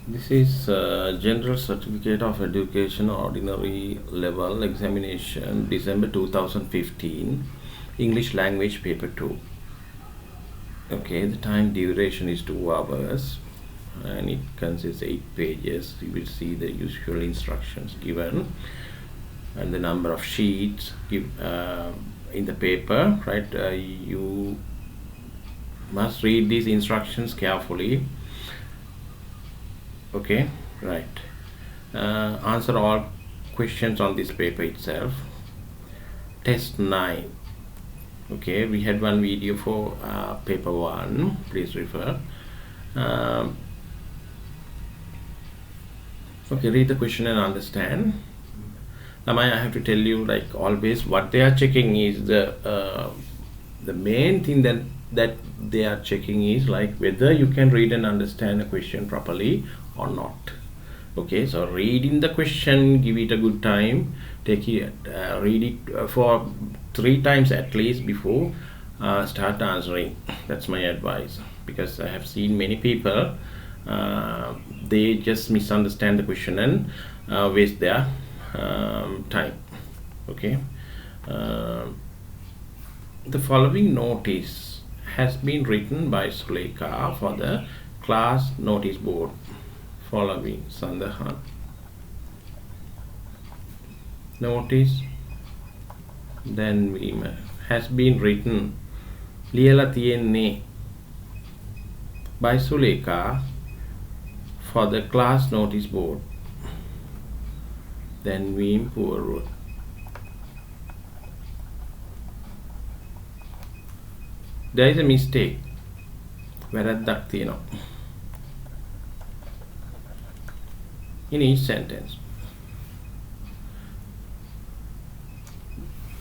This is General Certificate of Education Ordinary Level Examination, December 2015, English Language Paper 2. Okay, the time duration is 2 hours and it consists 8 pages. You will see the usual instructions given and the number of sheets in the paper, right? You must read these instructions carefully. Okay, right. Answer all questions on this paper itself. Test 9. Okay, we had one video for paper 1. Please refer. Okay, read the question and understand. Now I have to tell you, like always, what they are checking is the main thing that they are checking is like whether you can read and understand a question properly or not. Okay, so reading the question, give it a good time, take it, read it for 3 times at least before start answering. That's my advice, because I have seen many people they just misunderstand the question and waste their time. Okay, the following notice has been written by Suleka for the class notice board. Following Sandahan notice, then we has been written ලියලා තියෙන්නේ by Suleka for the class notice board. Then we poor. There is a mistake. වැරද්දක් තියෙනවා in each sentence.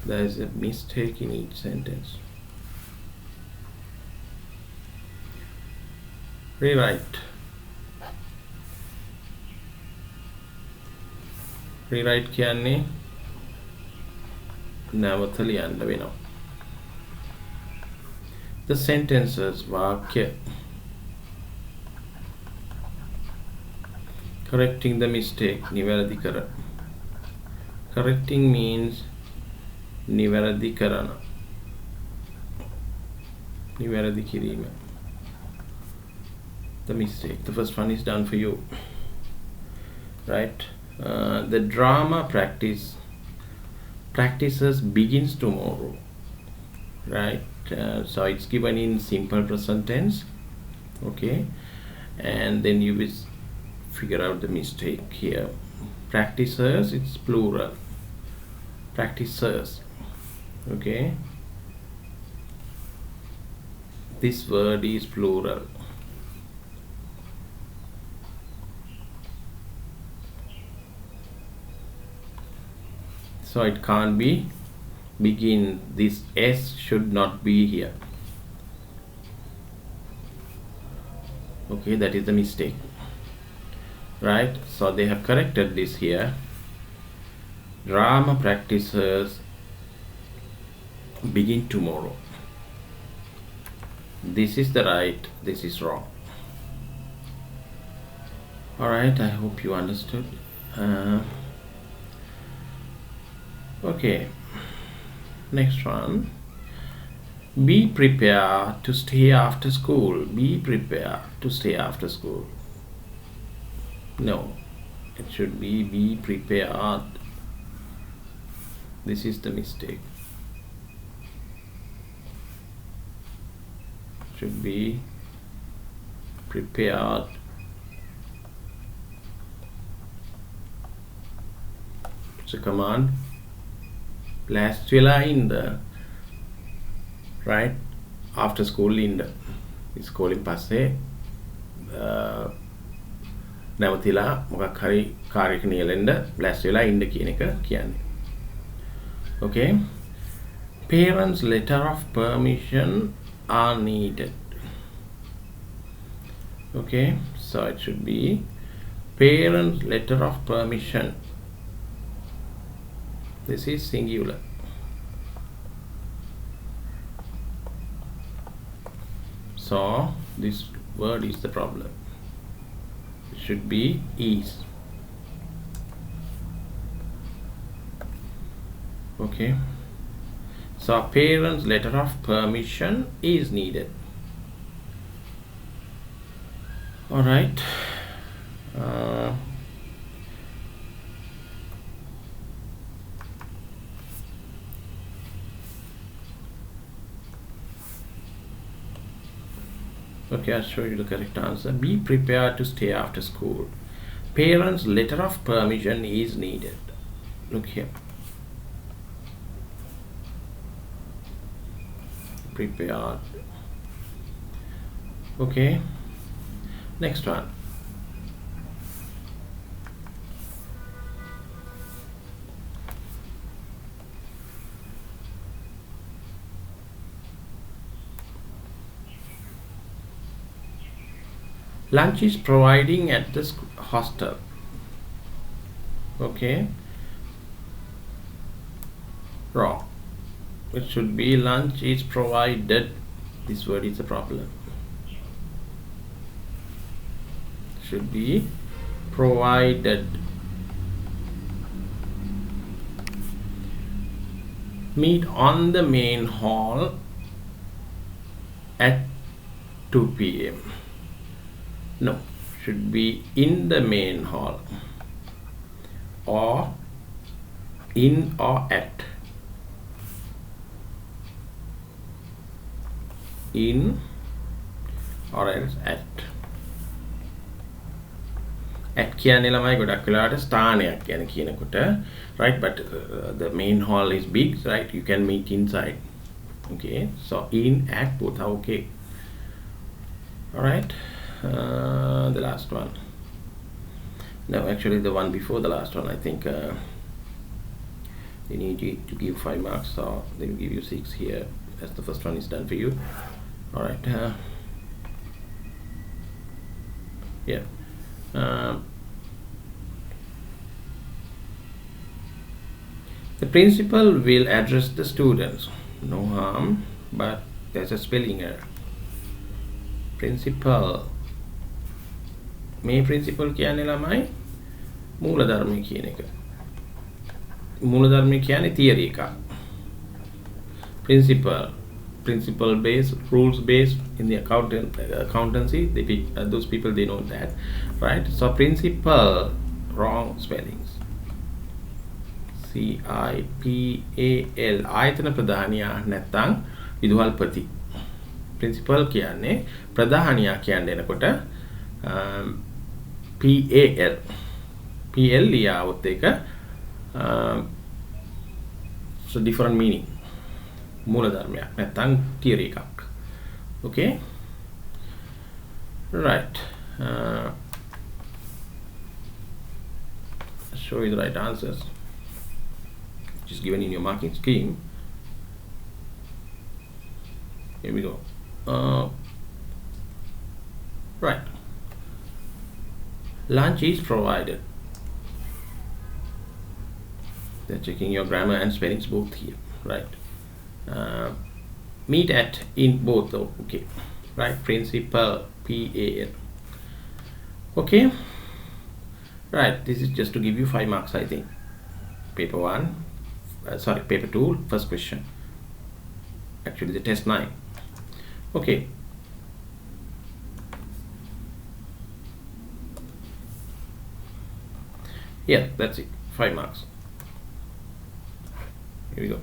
There is a mistake in each sentence. Rewrite. Rewrite කියන්නේ නැවත ලියන්න වෙනවා. The sentences වාක්‍ය. Correcting the mistake, නිවැරදි කර. Correcting means නිවැරදි කරන. නිවැරදි කිරීම. The mistake. The first one is done for you. Right? The drama practices begins tomorrow. Right? So it's given in simple present tense. Okay? And then you will figure out the mistake here. Practices, it's plural. Practices. Okay? This word is plural. So it can't be begin. This S should not be here. Okay, that is the mistake. Right? So they have corrected this here. Drama practices begin tomorrow. This is the right, this is wrong. Alright, I hope you understood. Okay, next one. Be prepared to stay after school. Be prepared to stay after school. No, it should be prepared. This is the mistake. Should be prepared. It's a command. Last in the right after school in the is calling passe නැවතිලා මොකක් හරි කාර්යයක නියැලෙන්න ලෑස්ති වෙලා ඉන්න කියන එක කියන්නේ. Okay, parents letter of permission are needed. Okay, so it should be parents letter of permission. This is singular. So this word is the problem. It should be is. Okay, so parents' letter of permission is needed. All right. Okay, I'll show you the correct answer. Be prepared to stay after school. Parents' letter of permission is needed. Look here. Prepared. Okay. Next one. Lunch is providing at the hostel. Okay. Wrong. It should be lunch is provided. This word is a problem. Should be provided. Meet on the main hall at 2 p.m. No, should be in the main hall, or in or at. In or else at. At කියන්නේ ළමයි ගොඩක් වෙලාවට ස්ථානයක් ගැන කියනකොට, right? But the main hall is big, right? You can meet inside. Okay, so in, at, both are okay. All right. The last one. No, actually the one before the last one. I think they need you to give 5 marks, so they will give you 6 here, as the first one is done for you. All right. Yeah. The principal will address the students. No harm, but there's a spelling error. Principal. මේ principal කියන්නේ ළමයි මූලධර්මය කියන එක. මූලධර්මය කියන්නේ theory එකක්. Principle based, rules based in the accountancy. Those people, they know that, right? So principal, wrong spellings. CIPAL. ආයතන ප්‍රධානියා නැත්නම් විදුහල්පති. Principal කියන්නේ ප්‍රධානියා කියන්නේ එනකොට PAL. PL ලියාවොත් එක so different meaning. මූලධර්මයක් නැත්නම් theory එකක්. Okay, right. Show you the right answers, which is given in your marking scheme. Here we go. Right. Lunch is provided. They're checking your grammar and spellings both here, right? Meet at, in, both though. Okay, right? Principal, PAL. Okay, right. This is just to give you 5 marks, I think. Paper 1, paper 2, first question. Actually, the test 9. Okay. Yeah, that's it. 5 marks. Here we go.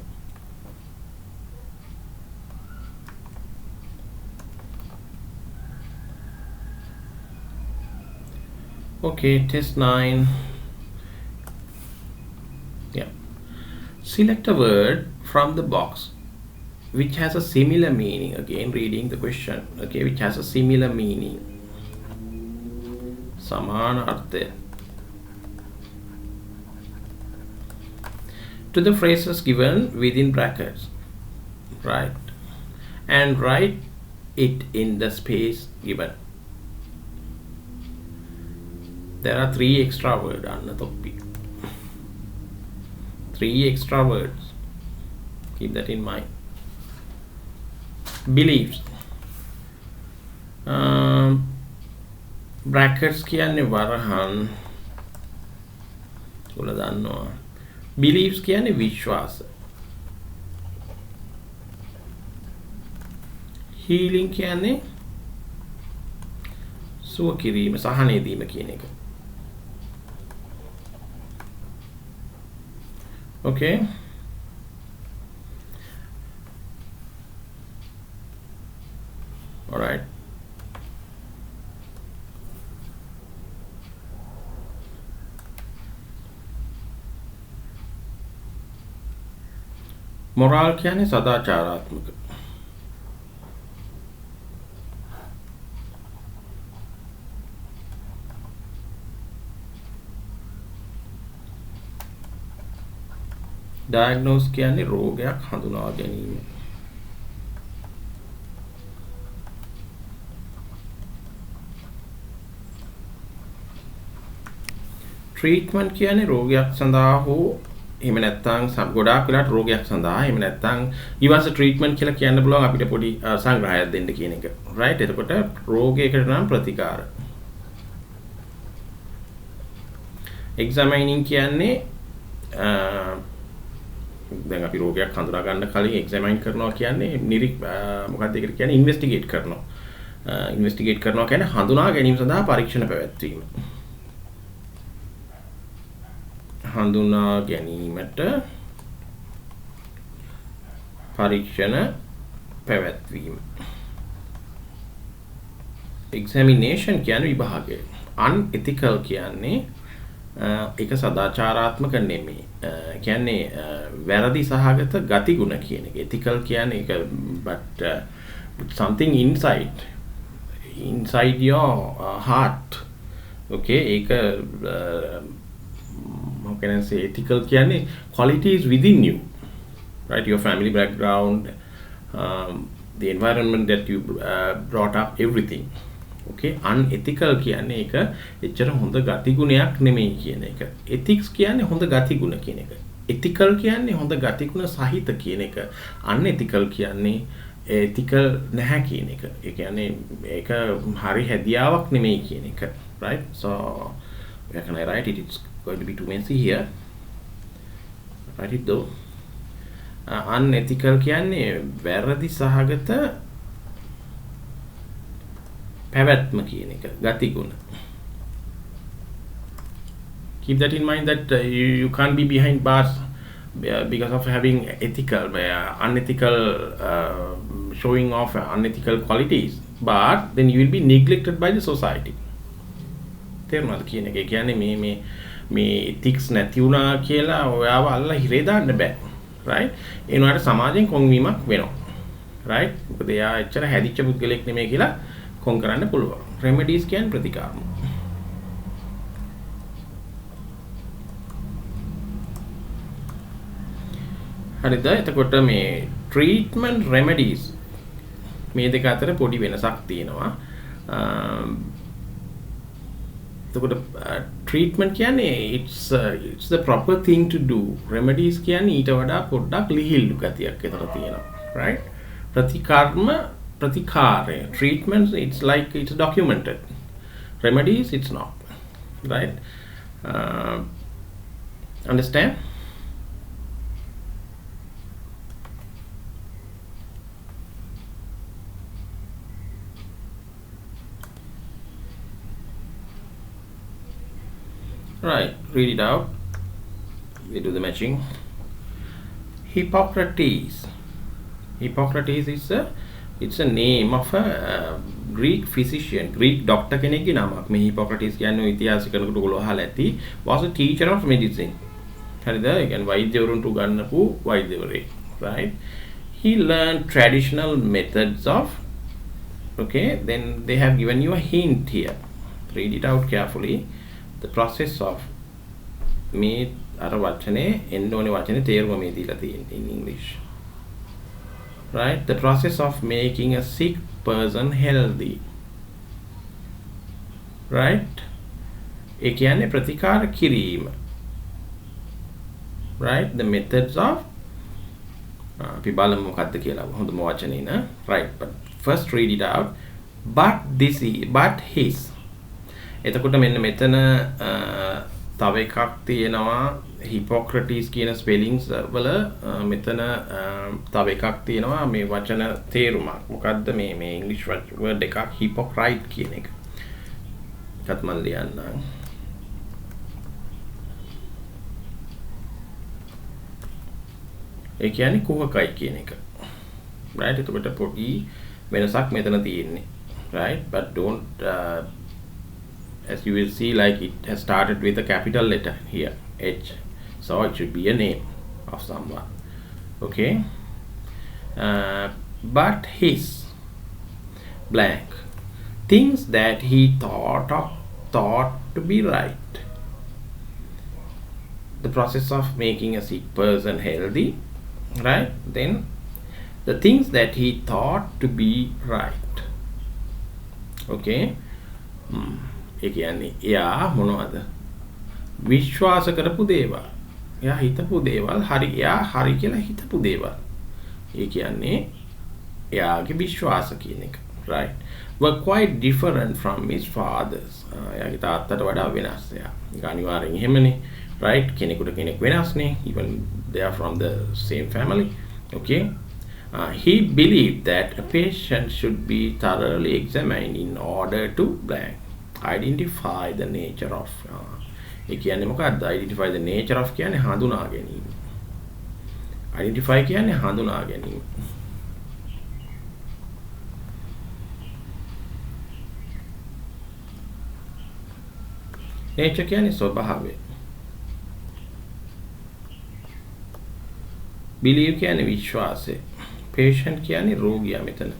Okay, test 9. Yeah. Select a word from the box which has a similar meaning. Again, reading the question. Okay, which has a similar meaning. Samana artha. To the phrases given within brackets, right? And write it in the space given. There are 3 extra words on the topic. 3 extra words. Keep that in mind. Beliefs. brackets කියන්නේ වරහන් ඔයාලා දන්නවා. beliefs කියන්නේ විශ්වාස. healing කියන්නේ සුව කිරීම, සහනය දීම කියන එක. okay. all right. මොරාල් කියන්නේ සදාචාරාත්මක. ඩයග්නෝස් කියන්නේ රෝගයක් හඳුනා ගැනීම. ට්‍රීට්මන්ට් කියන්නේ රෝගයක් සඳහා හෝ එහෙම නැත්නම් ගොඩාක් වෙලාවට රෝගයක් සඳහා එහෙම නැත්නම් ඊවස ට්‍රීට්මන්ට් කියලා කියන්න පුළුවන් අපිට පොඩි සංග්‍රහයක් දෙන්න කියන එක. රයිට්. එතකොට රෝගයකට නම් ප්‍රතිකාර. එක්සැමයිනින් කියන්නේ දැන් අපි රෝගයක් හඳුනා ගන්න කලින් එක්සැමයින් කරනවා කියන්නේ මොකක්ද ඒකට කියන්නේ ඉන්වෙස්ටිගේට් කරනවා. ඉන්වෙස්ටිගේට් කරනවා කියන්නේ හඳුනා ගැනීම සඳහා පරීක්ෂණ පැවැත්වීම. හඳුනා ගැනීමට පරීක්ෂණ පැවැත්වීම. examination කියන්නේ විභාගය. unethical කියන්නේ ඒක සදාචාරාත්මක නෙමෙයි. කියන්නේ වැරදි සහගත ගතිගුණ කියන එක. ethical කියන්නේ ඒක but something inside your heart. okay. ඒක how can I say, ethical කියන්නේ qualities within you, right? Your family background, the environment that you brought up, everything. okay. unethical කියන්නේ ඒක එච්චර හොඳ ගතිගුණයක් නෙමෙයි කියන එක. ethics කියන්නේ හොඳ ගතිගුණ කියන එක. ethical කියන්නේ හොඳ ගතිගුණ සහිත කියන එක. unethical කියන්නේ ethical නැහැ කියන එක. ඒ කියන්නේ ඒක හරි හැදියාවක් නෙමෙයි කියන එක. right? So where can I write it? It's going to be too messy here. Write it though. Unethical කියන්නේ වැරදි සහගත පැවැත්ම කියන එක, ගතිගුණ. Keep that in mind that you can't be behind bars because of having unethical showing off unethical qualities, but then you will be neglected by the society. තේරුණාද කියන එක? කියන්නේ මේ ethics නැති වුණා කියලා ඔයාව අල්ලලා හිරේ දාන්න බෑ. right? ඒ වුණාට සමාජයෙන් කොන්වීමක් වෙනවා. right? මොකද එයා එච්චර හැදිච්ච පුද්ගලෙක් නෙමෙයි කියලා කොන් කරන්න පුළුවන්. remedies කියන්නේ ප්‍රතිකාර. හරිද? එතකොට මේ treatment remedies මේ දෙක අතර පොඩි වෙනසක් තියෙනවා. එතකොට treatment කියන්නේ it's the proper thing to do. remedies කියන්නේ ඊට වඩා පොඩ්ඩක් ලිහිල්ලු ගතියක් එතන තියෙනවා. right? ප්‍රතිකාරය. treatments it's like it's documented. remedies it's not. right? Understand? Right, read it out. We do the matching. Hippocrates. Hippocrates is it's a name of a Greek physician, Greek doctor කෙනෙක්ගේ නමක්. මේ Hippocrates කියන්නේ ඉතිහාසිකනකට ඔයගොල්ලෝ අහලා ඇති. Was a teacher of medicine. හරිද? ඒ කියන්නේ වෛද්‍යවරුන්ට උගන්වපු වෛද්‍යවරයෙක්. right? He learned traditional methods of, okay, then they have given you a hint here. Read it out carefully. The process of මේ අර වචනේ එන්න ඕනේ වචනේ තේරුම මේ දීලා තියෙන්නේ in English. right? The process of making a sick person healthy. right? ඒ කියන්නේ ප්‍රතිකාර කිරීම. right? The methods of අපි බලමු මොකක්ද කියලා හොඳම වචනේ න. right? But first read it out. But his එතකොට මෙන්න මෙතන තව එකක් තියෙනවා හිපොක්‍රටිස් කියන ස්පෙලිංස් වල මෙතන තව එකක් තියෙනවා මේ වචන තේරුමක්. මොකද්ද මේ ඉංග්‍රීසි වර්ඩ් එකක් හිපොක්‍රයිට් කියන එක. එකත් මම ලියන්නම්. ඒ කියන්නේ කුහකයි කියන එක. right? එතකොට පොඩි වෙනසක් මෙතන තියෙන්නේ. right? But don't as you will see, like it has started with a capital letter here, H, so it should be a name of someone. Okay, but his blank things that he thought to be right. The process of making a sick person healthy, right? Then the things that he thought to be right. Okay. ඒ කියන්නේ එයා මොනවද විශ්වාස කරපු දේවල්, එයා හිතපු දේවල් හරි, එයා හරි කියලා හිතපු දේවල්. ඒ කියන්නේ එයාගේ විශ්වාස කියන එක, right? Were quite different from his fathers. එයාගේ තාත්තට වඩා වෙනස්. එයා ඒක අනිවාර්යෙන් එහෙමනේ, right? කෙනෙකුට කෙනෙක් වෙනස්නේ, even they are from the same family. Okay. He believed that a patient should be thoroughly examined in order to blank identify the nature of ඒ කියන්නේ මොකක්ද? identify the nature of කියන්නේ හඳුනා ගැනීම. identify කියන්නේ හඳුනා ගැනීම. nature කියන්නේ ස්වභාවය. believe කියන්නේ විශ්වාසය. patient කියන්නේ රෝගියා මෙතන.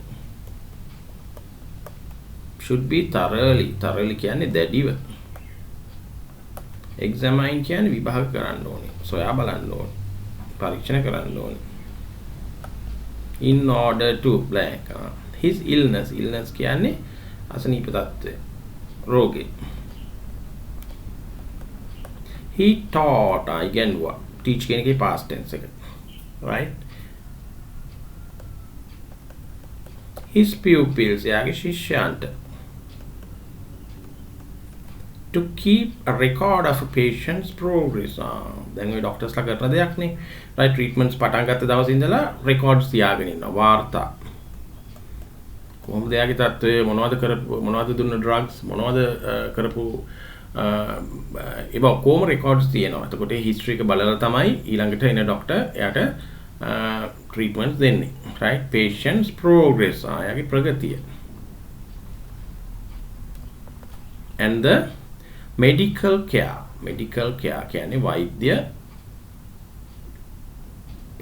should be thoroughly කියන්නේ දැඩිව. examine කියන්නේ විභාග කරන්න ඕනේ, සොයා බලන්න ඕනේ, පරීක්ෂණ කරන්න ඕනේ. in order to blank his illness කියන්නේ අසනීප තත්ත්වය, රෝගේ. he taught ඉගෙනුවා, teach කියන එකේ past tense එක, right? his pupils එයාගේ ශිෂ්‍යයන්ට to keep a record of a patient's progress. දැන් ඔය ડોක්ටර්ස්ලා කරන දෙයක් නේ, right? treatments පටන් ගත්ත දවසේ ඉඳලා records තියාගෙන ඉන්නවා, වාර්තා. කොහොමද එයාගේ තත්ත්වය, මොනවද කරපු, මොනවද දුන්න drugs, මොනවද කරපු ඒවා කොහොම records තියෙනවා. එතකොට ඒ history එක බලලා තමයි ඊළඟට එන ડોක්ටර් එයාට treatments දෙන්නේ, right? patient's progress එයාගේ ප්‍රගතිය. and the medical care කියන්නේ වෛද්‍ය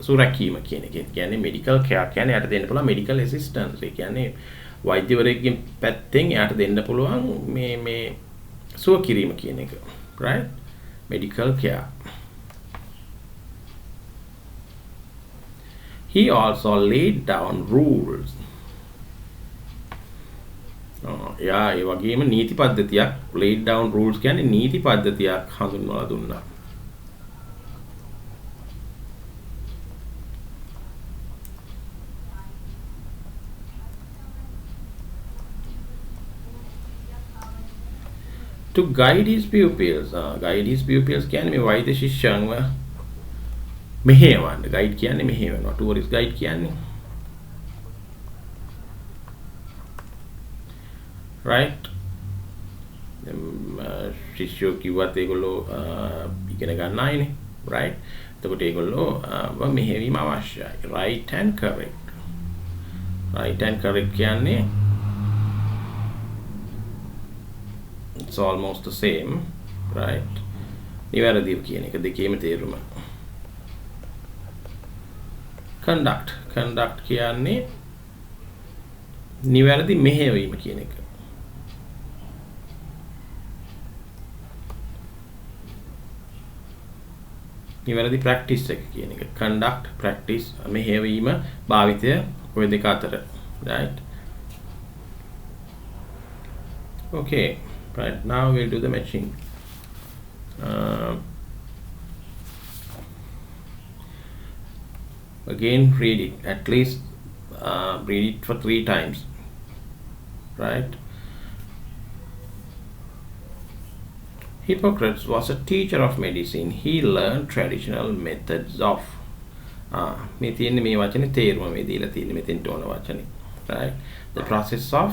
සුරැකීම කියන එක. කියන්නේ medical care කියන්නේ යාට දෙන්න පුළුවන් medical assistance. ඒ කියන්නේ වෛද්‍යවරයෙක්ගෙන් පැත්තෙන් යාට දෙන්න පුළුවන් මේ සුව කිරීම කියන එක, right? medical care. he also laid down rules. ඒ වගේම නීති පද්ධතියක්, laid down rules කියන්නේ නීති පද්ධතියක් හඳුන්වලා දුන්නා. to guide his pupils කියන්නේ මේ වෛද්‍ය ශිෂ්‍යයන්ව මෙහෙවන්න. guide කියන්නේ මෙහෙවනවා. tourist guide කියන්නේ, right? ශිෂ්‍යෝ කිව්වත් ඒගොල්ලෝ ඉගෙන ගන්න අයනේ, right? එතකොට ඒගොල්ලෝ මෙහෙවීම අවශ්‍යයි. right and correct කියන්නේ it's almost the same, right? නිවැරදිව කියන එක දෙකේම තේරුම. conduct කියන්නේ නිවැරදි මෙහෙයවීම කියන එක. නිවැරදි practice එක කියන එක. conduct, practice, මෙහෙයවීම, භාවිතය, ඔය දෙක අතර, right? okay, right, now we'll do the matching. Again, read it at least, read it for 3 times, right? Hippocrates was a teacher of medicine. He learned traditional methods of මේ තියෙන්නේ මේ වචනේ තේරුම මේ දීලා තියෙන්නේ මෙතෙන්ට ඕන වචනේ. Right? The process of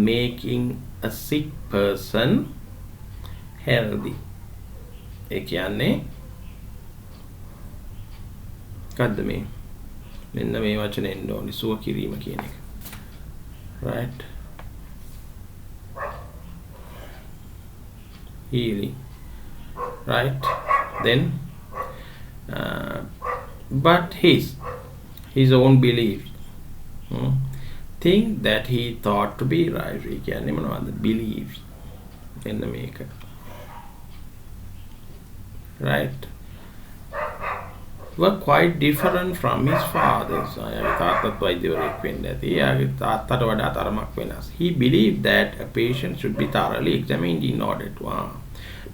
making a sick person healthy. ඒ කියන්නේ මොකද්ද මේ? මෙන්න මේ වචනේ එන්න ඕනේ සුව කිරීම කියන එක. Right? Healing. Right? Then but his own beliefs thing that he thought to be right. We can know the beliefs in the maker. Right? Were quite different from his father's. He believed that a patient should be thoroughly examined in order to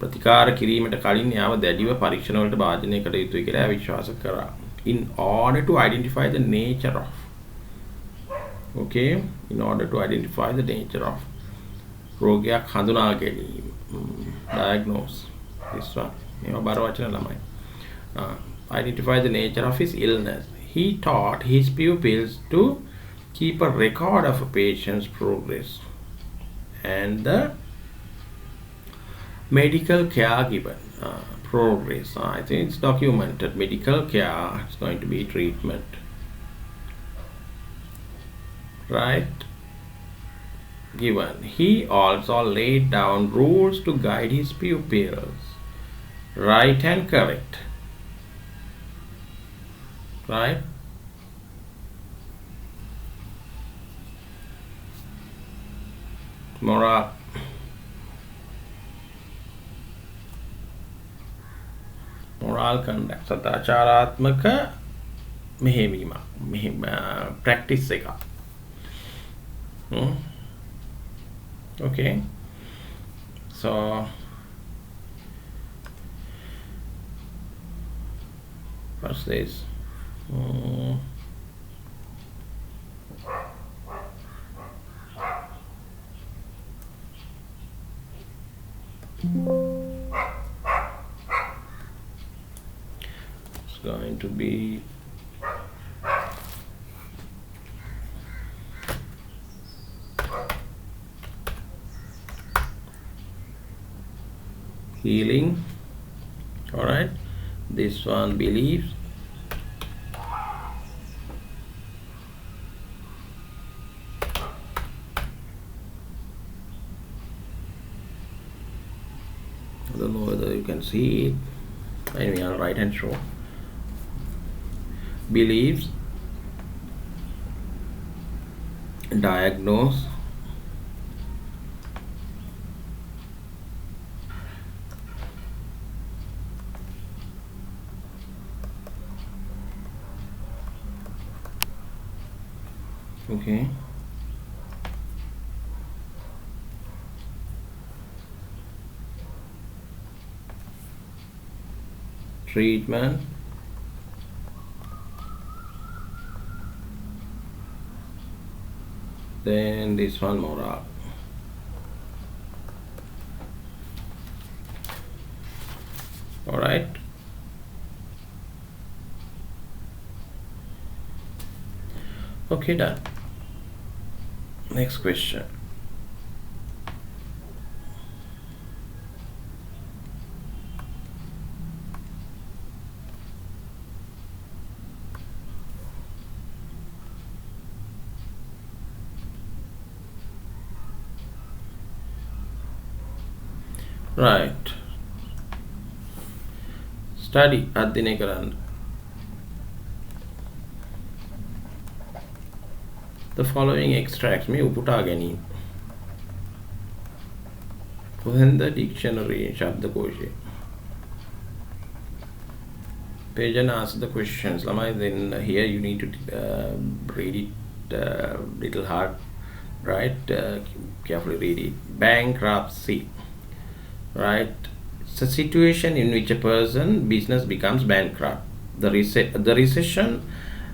ප්‍රතිකාර කිරීමට කලින් යාව දැඩිව පරීක්ෂණ වලට භාජනය කළ යුතුයි කියලා විශ්වාස කරා. In order to identify the nature of. Okay? In order to identify the nature of. රෝගයක් හඳුනා ගැනීම. Diagnose. This one. මේවා බර වචන ළමයි. Identify the nature of his illness. He taught his pupils to keep a record of a patient's progress and the medical care given. Progress. I think it's documented. Medical care is going to be treatment. Right? Given. He also laid down rules to guide his pupils. Right and correct. Right? Moral. Moral conduct. සදාචාරාත්මක මෙහෙවීමක්. Practice එක. Okay. So what's this? It's going to be healing. All right, this one believes. I don't know whether you can see it. Anyway, I'll write and show. Believes, diagnose, okay, treatment, then this one more up. All right. Okay, done. Next question. Right. Study අධ්‍යයනය කරන්න. The following extracts මේ උපුටා ගැනීම. කොහෙන්ද dictionary ශබ්දකෝෂය. Page and answer the questions. ළමයි, then here you need to read it little hard, right? Carefully read it. Bankruptcy. Right, it's a situation in which a business becomes bankrupt. The recession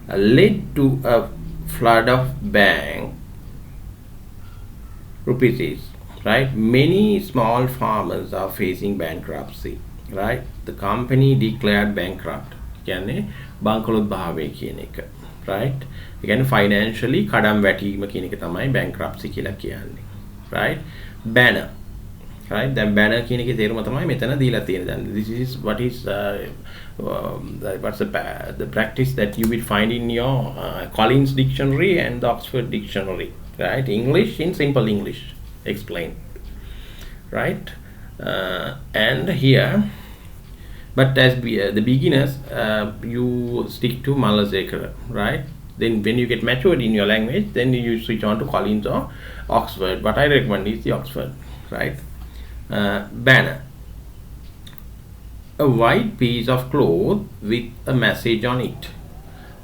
led to a flood of bank rupees right? Many small farmers are facing bankruptcy, right? The company declared bankrupt. කියන්නේ බංකොලොත් භාවය කියන එක, right? ඒ කියන්නේ financially කඩම් වැටීම කියන එක තමයි bankruptcy කියලා කියන්නේ, right? Banner, right? දැන් banner කියන එකේ තේරුම තමයි මෙතන දීලා තියෙන්නේ. දැන් this is what is what's the practice that you will find in your Collins dictionary and the Oxford dictionary, right? English in simple English explained, right? And here, but as the beginners, you stick to Malasekara, right? Then when you get matured in your language, then you switch on to Collins or Oxford. What I recommend is the Oxford, right? Banner, a white piece of cloth with a message on it,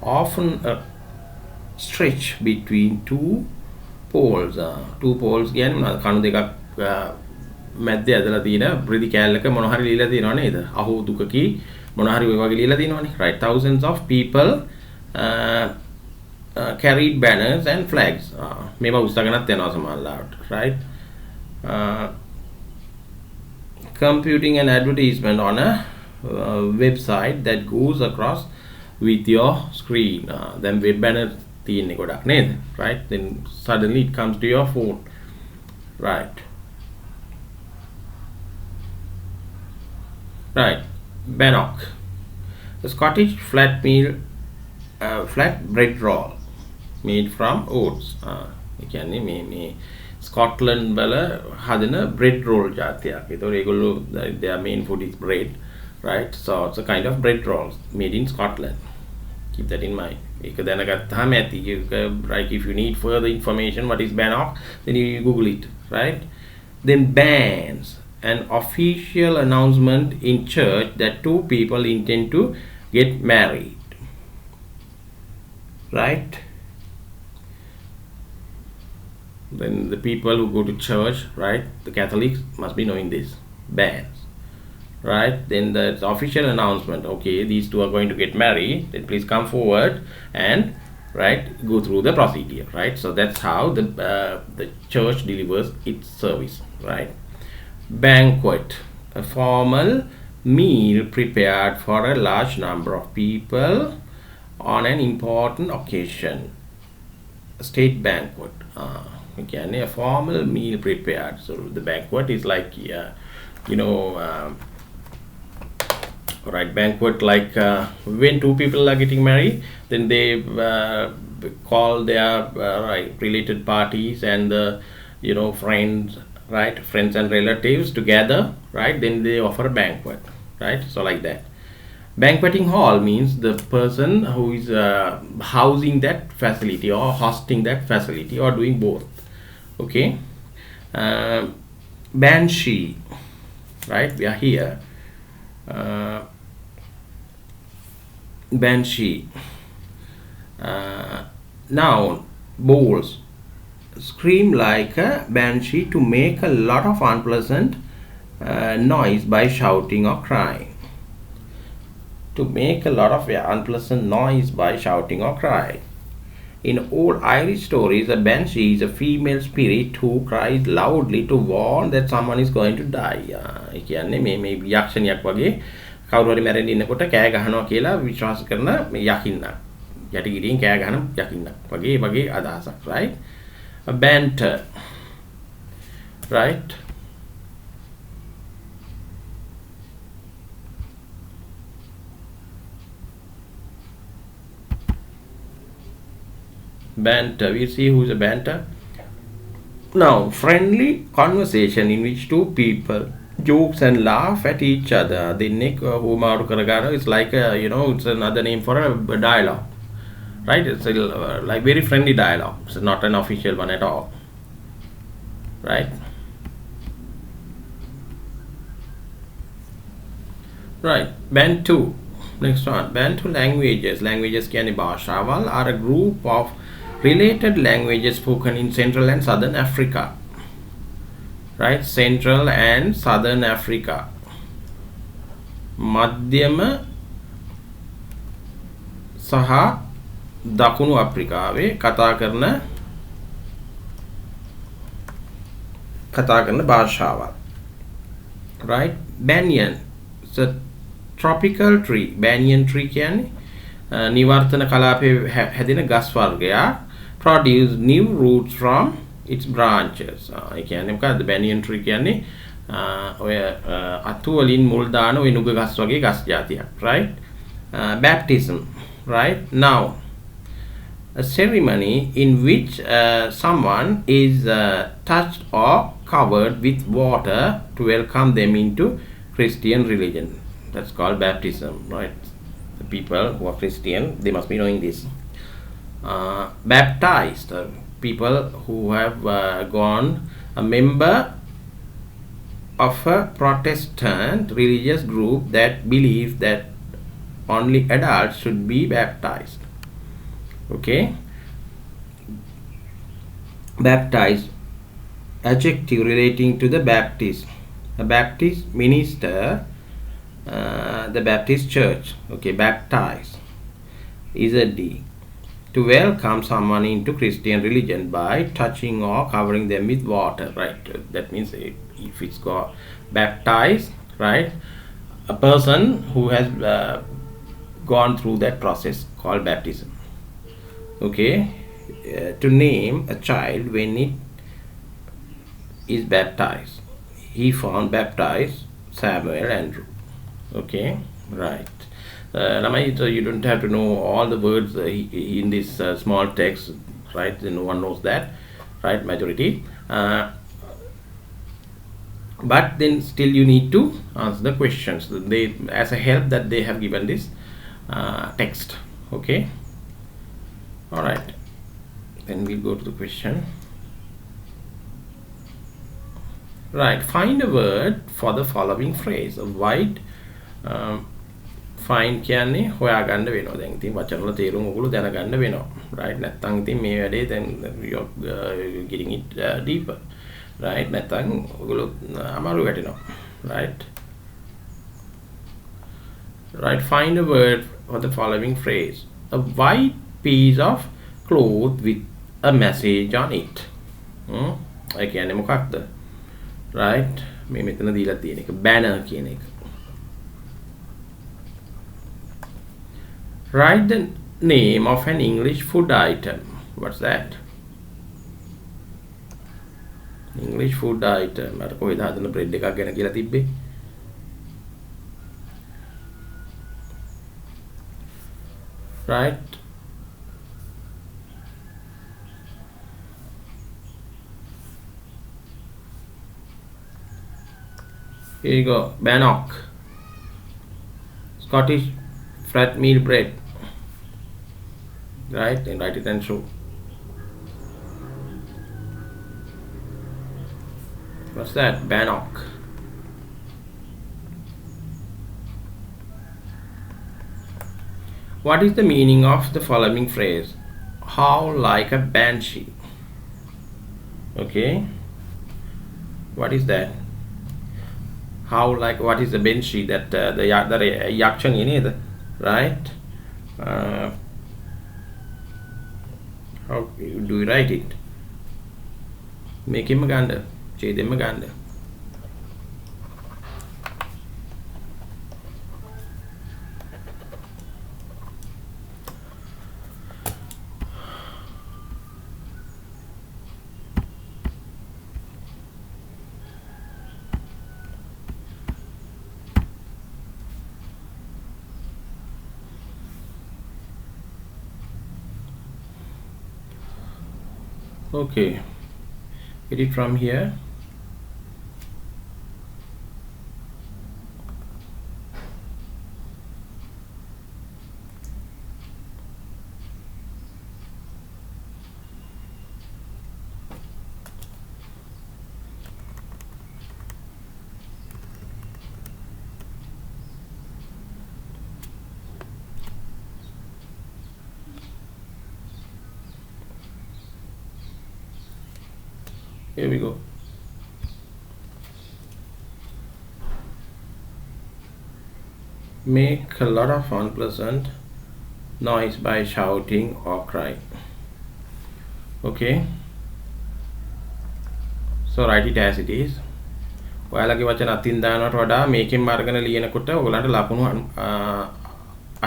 often a stretch between two poles. Two poles කියන්නේ කණු දෙකක් මැද්දේ ඇදලා තියෙන ප්‍රති කෑල්ලක මොන හරි ලියලා තියෙනව නේද? අහෝ දුකකි මොන හරි ඔය වගේ ලියලා තියෙනවනේ, right? Thousands of people carried banners and flags. මේවා උස්සගෙනත් යනවා සමහරවිට, right? Computing an advertisement on a website that goes across with your screen. Then web banner තියෙන්නේ ගොඩක් නේද, right? Then suddenly it comes to your phone, right? Right. Bannock, a Scottish flat bread roll made from oats. ඒ කියන්නේ මේ Scotland වල හදන bread roll ජාතියක්. ඒතකොට ඒගොල්ලෝ their main food is bread, right? So it's a kind of bread rolls made in Scotland. Keep that in mind. ඒක දැනගත්තාම ඇති. Right, if you need further information what is bannock, then you Google it, right? Then bands, an official announcement in church that two people intend to get married, right? Then the people who go to church, right, the Catholics must be knowing this, bands, right? Then the official announcement, okay, these two are going to get married, then please come forward and, right, go through the procedure, right? So that's how the church delivers its service, right? Banquet, a formal meal prepared for a large number of people on an important occasion. A state banquet, again a formal meal prepared. So the banquet is like right, banquet like when two people are getting married, then they call their related parties and the friends, right, friends and relatives together, right? Then they offer a banquet, right? So like that. Banqueting hall means the person who is housing that facility or hosting that facility or doing both, okay? Banshee, right? We are here. Banshee, noun, bowls, scream like a banshee to make a lot of unpleasant noise by shouting or crying. To make a lot of unpleasant noise by shouting or crying. In old Irish stories, a banshee is a female spirit who cries loudly to warn that someone is going to die. ඒ කියන්නේ මේ යක්ෂණියක් වගේ කවුරු හරි මැරෙන්න ඉන්නකොට කෑ ගහනවා කියලා විශ්වාස කරන මේ යකින්නක්. යටිගිරියෙන් කෑ ගහන යකින්නක් වගේ අදහසක්, right? A banter, right? Banter, we see who's a banter. Now, friendly conversation in which two people jokes and laugh at each other. The Nick Umaru Karagano is like it's another name for a dialogue, right? It's like very friendly dialogue. It's not an official one at all, right? Right. Bantu, next one. Bantu languages කියන්නේ භාෂාවල් are a group of related languages spoken in Central and Southern Africa, right? Central and Southern Africa. මධ්‍යම සහ දකුණු අප්‍රිකාවේ කතා කරන කතා කරන භාෂාවක්. Right? Banyan. It's a tropical tree. Banyan tree කියන්නේ නිවර්තන කලාපයේ හැදෙන ගස් වර්ගයක්. Produce new roots from its branches. ඒ කියන්නේ මොකද්ද? Banyan tree කියන්නේ ඔය අතු වලින් මුල් දාන ඔය නුග ගස් වගේ ගස් జాතියක්. Right? Baptism. Right? Now a ceremony in which someone is touched or covered with water to welcome them into Christian religion. That's called baptism, right? The people who are Christian, they must be knowing this. Baptized, people who have gone a member of a Protestant religious group that believes that only adults should be baptized. Okay, baptized, adjective relating to the Baptist. A Baptist minister, the Baptist church. Okay, baptized is a D. To welcome someone into Christian religion by touching or covering them with water. Right, that means if it's got baptized, right, a person who has gone through that process called baptism. Okay, to name a child when it is baptized. He found baptized Samuel Andrew. Okay, right. So you don't have to know all the words in this small text, right? No one knows that, right? Majority. But then still you need to answer the questions. They, as a help that they have given this text. Okay. All right. Then we'll go to the question. Right. Find a word for the following phrase. A white find කියන්නේ හොයාගන්න වෙනවා. දැන් ඉතින් වචන වල තේරුම ඔයගොල්ලෝ දැනගන්න වෙනවා. right? නැත්නම් ඉතින් මේ වැඩේ දැන් you're getting it deeper. right? නැත්නම් ඔයගොල්ලෝ අමාරු වැටෙනවා. right? Right. Find a word for the following phrase. A white piece of cloth with a message on it. ඒ කියන්නේ මොකක්ද? right? මේ මෙතන දීලා තියෙන එක banner කියන එක. Write the name of an English food item. What's that? English food item. අර කොහෙද හදන බ්‍රෙඩ් එකක් ගැන කියලා තිබ්බේ? Right? Here you go. Bannock. Scottish flat meal bread. Right? And write it and show. What's that? Bannock. What is the meaning of the following phrase? Howl like a banshee. Okay. What is that? Howl like, what is the banshee? That the yakshan in it, right? How do you write it? Make him a gander. Say them a gander. Okay, get it from here. Here we go. Make a lot of unpleasant noise by shouting or crying. Okay. So write it as it is. ඔයාලගේ වචන අතින් දානවට වඩා මේකෙන් අරගෙන ලියනකොට ඔයගලන්ට ලකුණු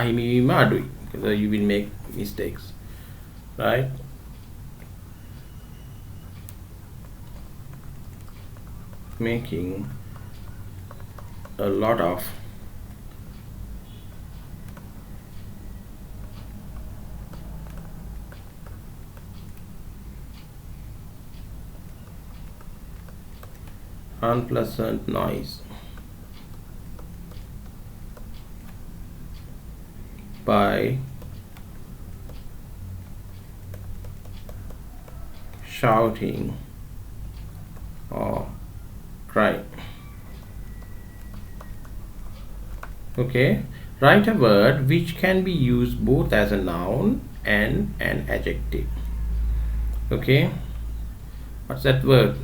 අහිමි වීම අඩුයි. because you will make mistakes, right? Making a lot of unpleasant noise by shouting or crying. Okay, write a word which can be used both as a noun and an adjective. Okay, what's that word?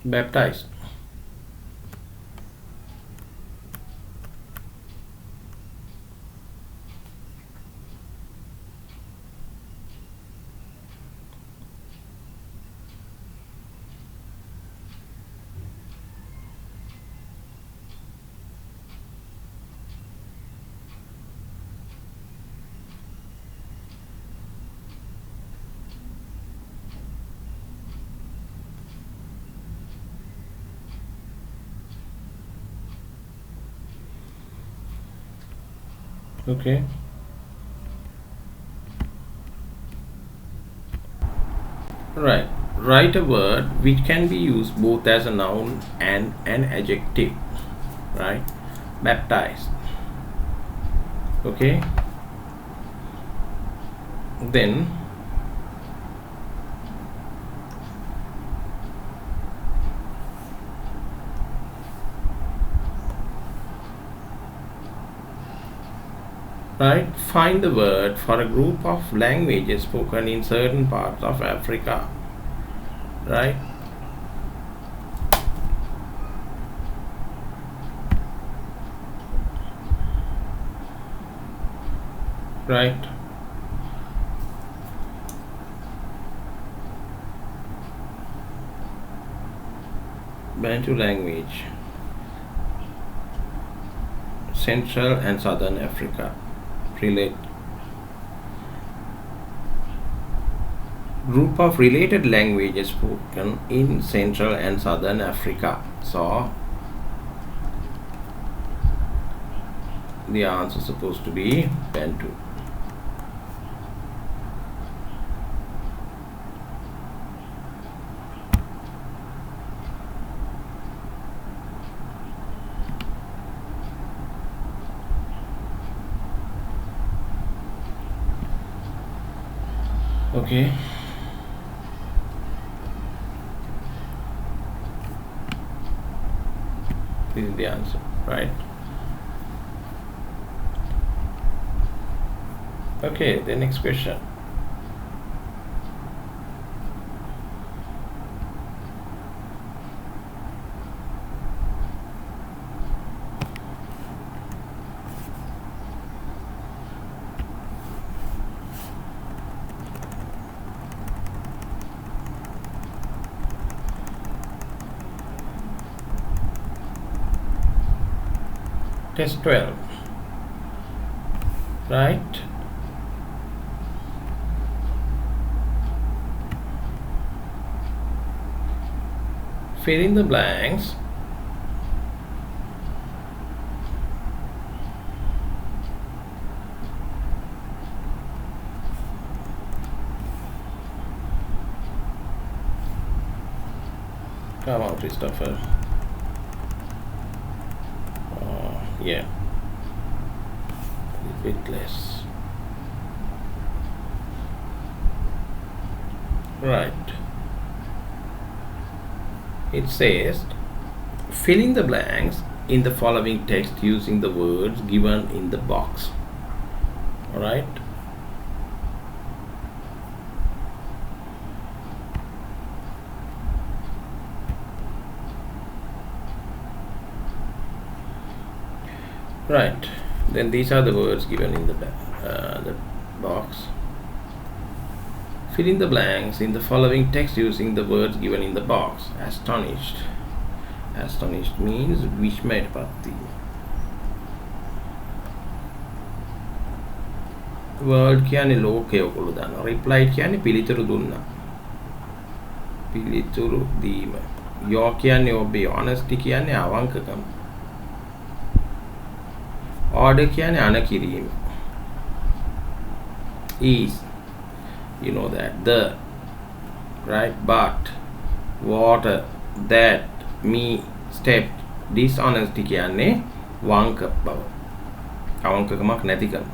Baptized. Okay, right, write a word which can be used both as a noun and an adjective, right? Baptized. Okay, then right, find the word for a group of languages spoken in certain parts of Africa, right? Right, Bantu language, Central and Southern Africa. Relate group of related languages spoken in Central and Southern Africa. So the answer is supposed to be Bantu. Okay, this is the answer, right? Okay, the next question. Test 12, right? Fill in the blanks come on, Christopher. Yeah, a bit less. Right, it says fill in the blanks in the following text using the words given in the box. All right, Right. Then these are the words given in the box. Fill in the blanks in the following text using the words given in the box. Astonished. Astonished means විස්මයට පත් වීම. Word කියන්නේ ලෝකය ඔයගොල්ලෝ දන්නවා. Replied කියන්නේ පිළිතුරු දුන්නා. පිළිතුරු දීම. Your කියන්නේ ඔබේ. Honesty කියන්නේ අවංකකම. Order කියන්නේ අනකිරීම. Is, you know that. The, right? But, water, that, me, step. Dishonesty කියන්නේ වංක බව. අවංකකමක් නැතිකම.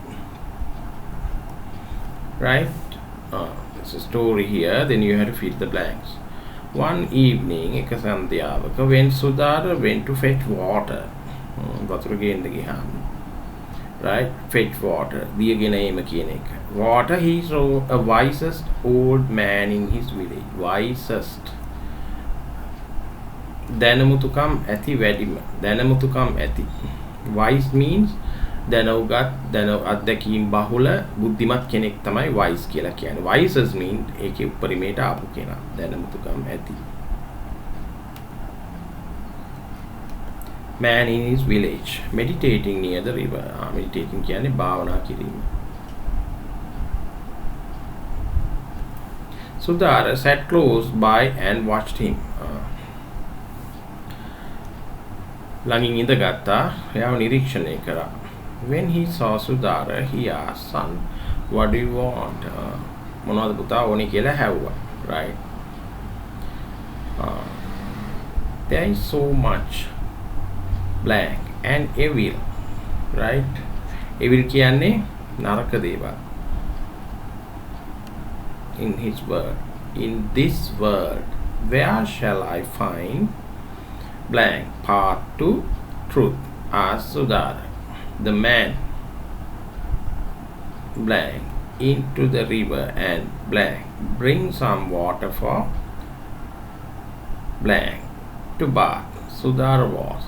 Right? There's a story here. Then you have to fill the blanks. One evening, එක සන්ධ්‍යාවක, when Sudhara went to fetch water. වතුර ගේන්න ගියාම. Right? Fetch water. දියගෙන ඒම කියන එක. Water, he saw a wisest old man in his village. Wisest. දැනුමුතුකම් ඇති වැඩිම. දැනුමුතුකම් ඇති. Wise means දැනුගත් අත්දැකීම් බහුල බුද්ධිමත් කෙනෙක් තමයි wise කියලා කියන්නේ. Wisest means ඒකේ උපරිමයට ආපු කෙනා. දැනුමුතුකම් ඇති. Man in his village meditating near the river. Meditating කියන්නේ භාවනා කිරීම. Sudhara sat close by and watched him. ළඟින් ඉඳගත්තා. එයාව නිරීක්ෂණය කරා. When he saw Sudhara, he asked, son, what do you want? මොනවද පුතා ඕනේ කියලා හැව්වා. Right? There is so much blank and evil. Right? Evil කියන්නේ නරක දේවල්. In his word. In this word, where shall I find blank? Part 2, truth. Asked Sudhara. The man blank into the river and blank bring some water for blank to bath. Sudhara was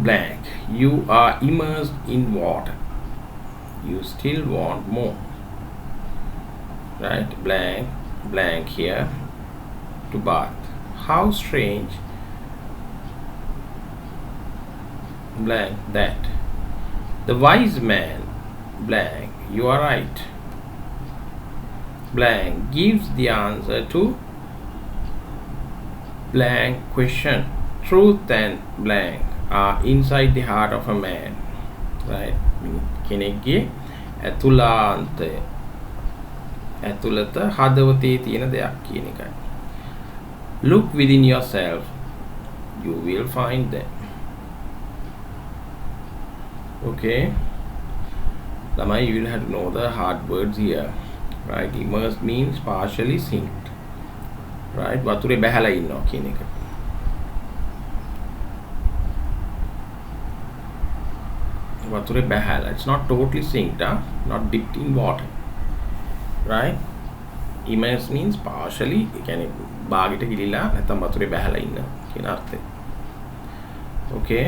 blank. You are immersed in water. You still want more. Right? Blank, blank here to bath. How strange. Blank that. The wise man blank. You are right. Blank gives the answer to blank question. Truth and blank are inside the heart of a man. Right? කෙනෙක්ගේ ඇතුළාන්තය ඇතුළත හදවතේ තියෙන දෙයක් කියන එකයි. Look within yourself. You will find them. Okay. Lamai, you will have to know the hard words here. Right? Immersed means partially sinked. Right? වතුරේ බැහැලා ඉන්නවා කියන එක. වතුරේ බැහැලා. It's not totally sinked, not dipped in water. Right? Immersed means partially. ඒ කියන්නේ බාගෙට ගිලිලා නැත්නම් වතුරේ බැහැලා ඉන්න කියන අර්ථය. Okay.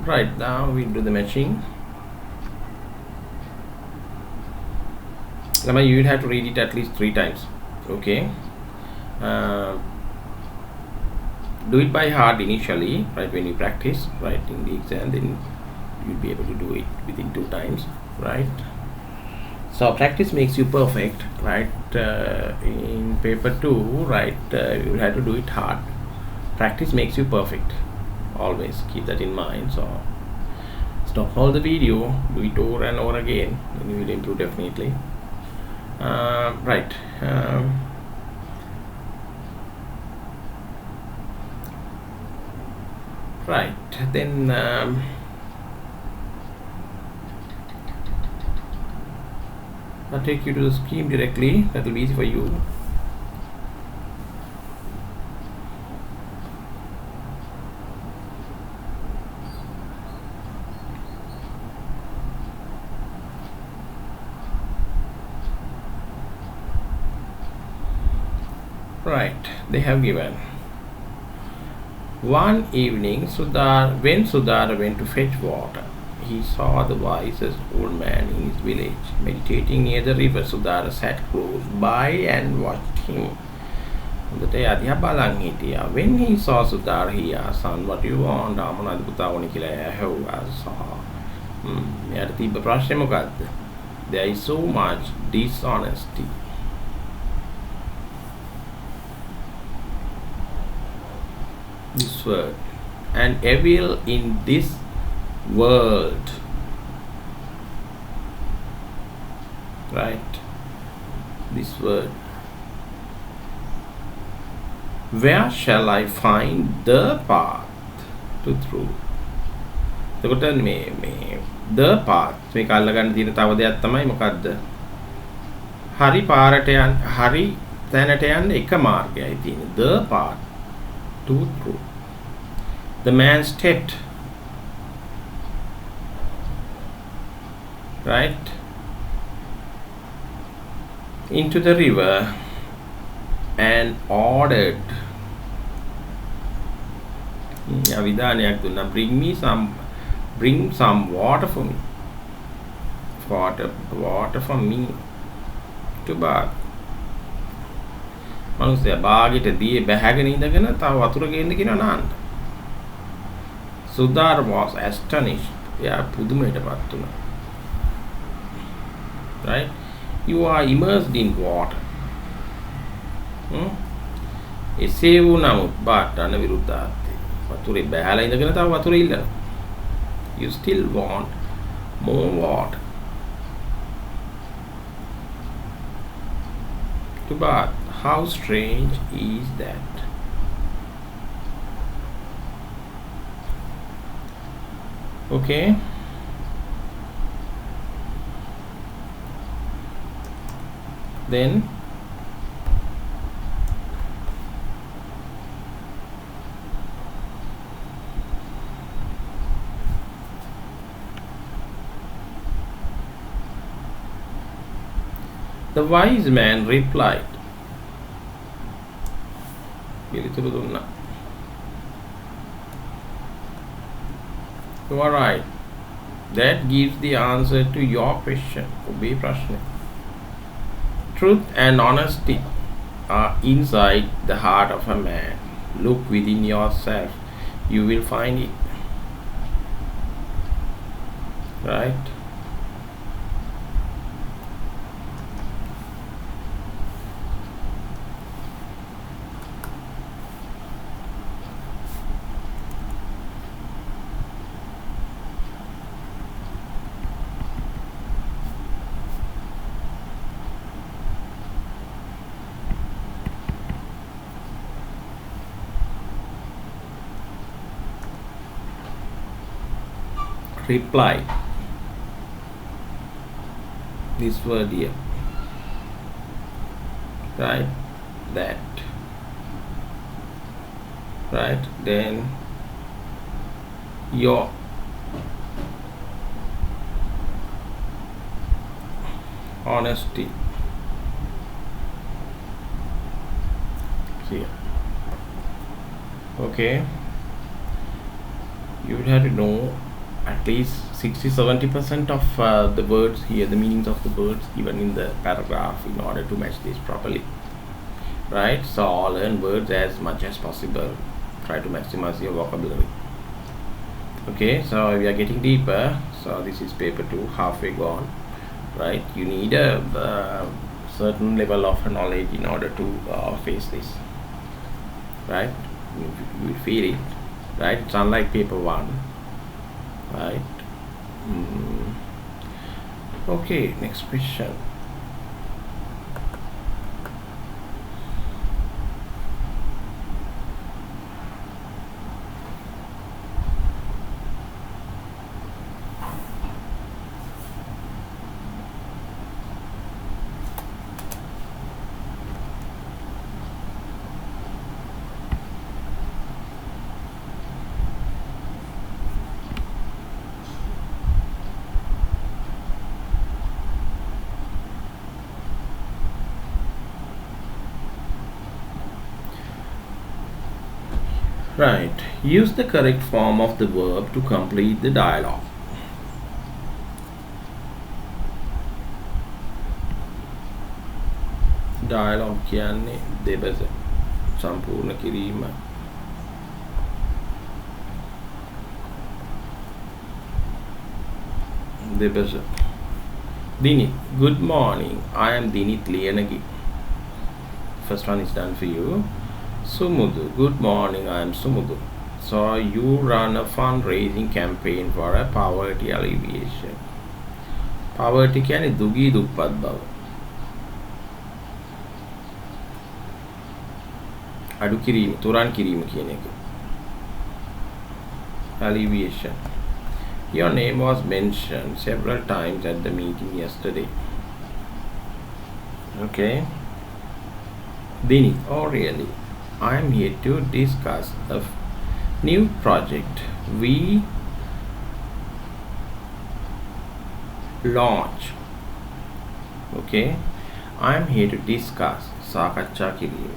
Right, now we do the matching. Lamai, you will have to read it at least 3 times. Okay. Do it by heart initially, right? When you practice, right, in the exam, then you'll be able to do it within 2 times, right? So practice makes you perfect, right? In paper 2, right, you have to do it hard. Practice makes you perfect. Always keep that in mind. So stop all the video, do it over and over again, and you will improve definitely. Right. Right. Then I'll take you to the scheme directly. That will be easy for you. Right, they have given One evening, when Sudhara went to fetch water, he saw the wisest old man in his village meditating near the river. Sudhara sat close by and watched him. හොඳට එයා බලන් හිටියා. When he saw Sudhara, he asked, "Son, what do you want?" මොනවද පුතා ඕනේ කියලා ඇහුවා. එයාට තිබ්බ ප්‍රශ්නේ මොකද්ද? There is so much dishonesty. This word and evil in this world, right? This word. Where shall I find the path to truth? එතකොට මේ the path මේක අල්ලගන්න තියෙන තව දෙයක් තමයි මොකද්ද? හරි පාරට යන්න, හරි තැනට යන්න එක මාර්ගයයි තියෙන්නේ. The path to truth. The man stepped, right, into the river and ordered. විධානයක් දුන්නා. Bring some water for me. Water for me to bath. මනුස්සයා බාගෙට දියේ බැහැගෙන ඉඳගෙන තව වතුර ගේන්න කියනවා නාන්න. Sudhara was astonished. එයා පුදුමයටපත් වුණා. Right? You are immersed in water. එසේ වුණමුත් බාට අනවිරුද්ධාර්ථය. වතුරේ බැහැලා ඉඳගෙන තව වතුර ඉල්ලනවා. You still want more water to bath. How strange is that? Okay. Then the wise man replied, පිළිතුරු දුන්නා. You are right. That gives the answer to your question. ඔබේ ප්‍රශ්නේ. Truth and honesty are inside the heart of a man. Look within yourself. You will find it. Right? Reply. This word here. Right? That. Right? Then your honesty. Here. Okay. You would have to know at least 60-70% of the words here, the meanings of the words given in the paragraph in order to match this properly. Right? So learn words as much as possible. Try to maximize your vocabulary. Okay, so we are getting deeper. So this is paper 2, halfway gone. Right? You need a certain level of knowledge in order to face this. Right? You will feel it. Right? It's unlike paper 1. Right? Okay, next question. Right. Use the correct form of the verb to complete the dialogue. Dialogue කියන්නේ දෙබස සම්පූර්ණ කිරීම. දෙබස. Dinit. Good morning. I am Dinit Liyanagi. First one is done for you. Sumudu. Good morning. I am Sumudu. So you run a fundraising campaign for a poverty alleviation. Poverty කියන්නේ දුගී දුප්පත් බව. අඩු කිරීම, තුරන් කිරීම කියන එක. Alleviation. Your name was mentioned several times at the meeting yesterday. Okay. Dini. Oh really? I am here to discuss a new project we launch. Okay. I am here to discuss සාකච්ඡා කිරීම.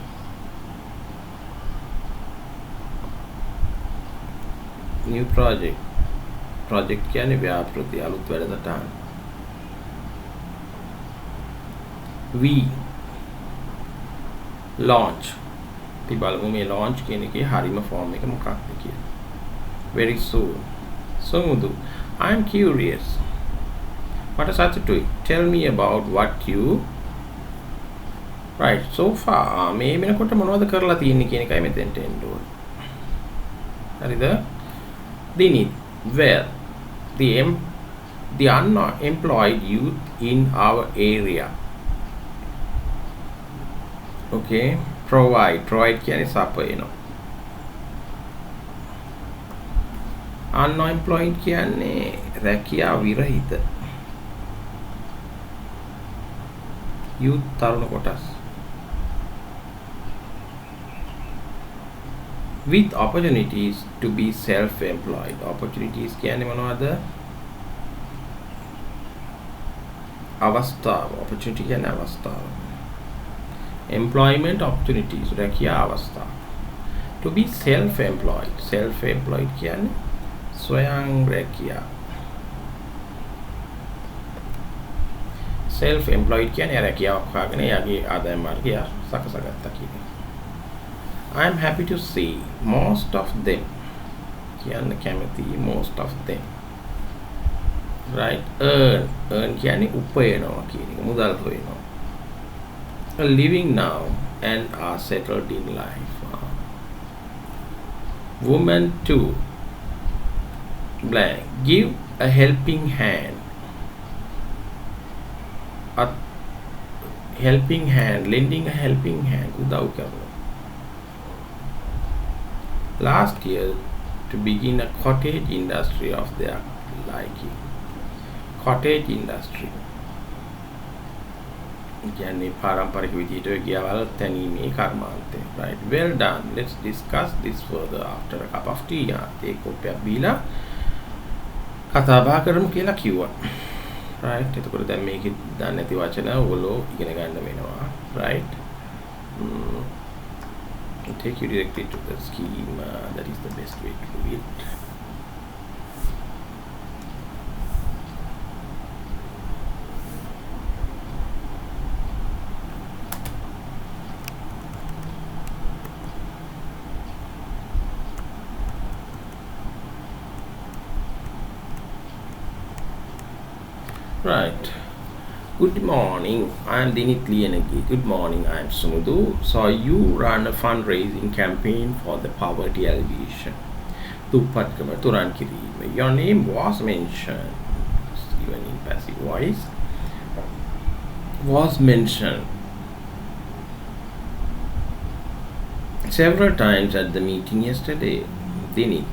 New project. Project කියන්නේ ව්‍යාපෘති අලුත් වැඩසටහන. We launch. අපි බලමු මේ launch කියන එකේ හරිම form එක මොකක්ද කියලා. Very soon. Sumudu, I am curious. What is සතුටුයි? Tell me about what you right so far මේ වෙනකොට මොනවද කරලා තියෙන්නේ කියන එකයි මෙතෙන්ට එන්න ඕනේ. හරිද? Dinit. Well, the unemployed youth in our area. Okay. Provide කියන්නේ සපයනවා. Unemployed කියන්නේ රැකියා විරහිත. youth තරුණ කොටස්. With opportunities to be self-employed. Opportunities කියන්නේ මොනවද? අවස්ථාව. Opportunity කියන්නේ අවස්ථාව. Employment opportunities. රැකියා අවස්ථාව. To be self-employed. Self-employed කියන්නේ ස්වයං රැකියා. Self-employed කියන්නේ රැකියාවක් හොයාගෙන යාගේ ආදායම මාර්ගය සකසගත්තා කියන එක. I am happy to see most of them. කියන්න කැමති most of them. Right. Earn කියන්නේ උපයනවා කියන එක. මුදල් හොයනවා. Living now and are settled in life. Woman too. Blank. Give a helping hand. A helping hand. Lending a helping hand. උදව් කරනවා. Last year to begin a cottage industry of their liking. Cottage industry. කියන්නේ පාරම්පරික විදිහට ගියවල් තැනීමේ කර්මාන්තය. Right. Well done. Let's discuss this further after a cup of tea. ඒ කොප්පයක් බීලා කතා බහ කරමු කියලා කිව්වා. Right. එතකොට දැන් මේකේ දන්නේ නැති වචන ඔයගොල්ලෝ ඉගෙන ගන්න වෙනවා. Right. Take you directly to the scheme. That is the best way to do it. Right. Good morning. I am Dinit Liyanagi. Good morning. I am Sumudu. So you run a fundraising campaign for the poverty alleviation. දුප්පත්කම තුරන් කිරීම. Your name was mentioned. Even in passive voice. Was mentioned several times at the meeting yesterday. Dinit.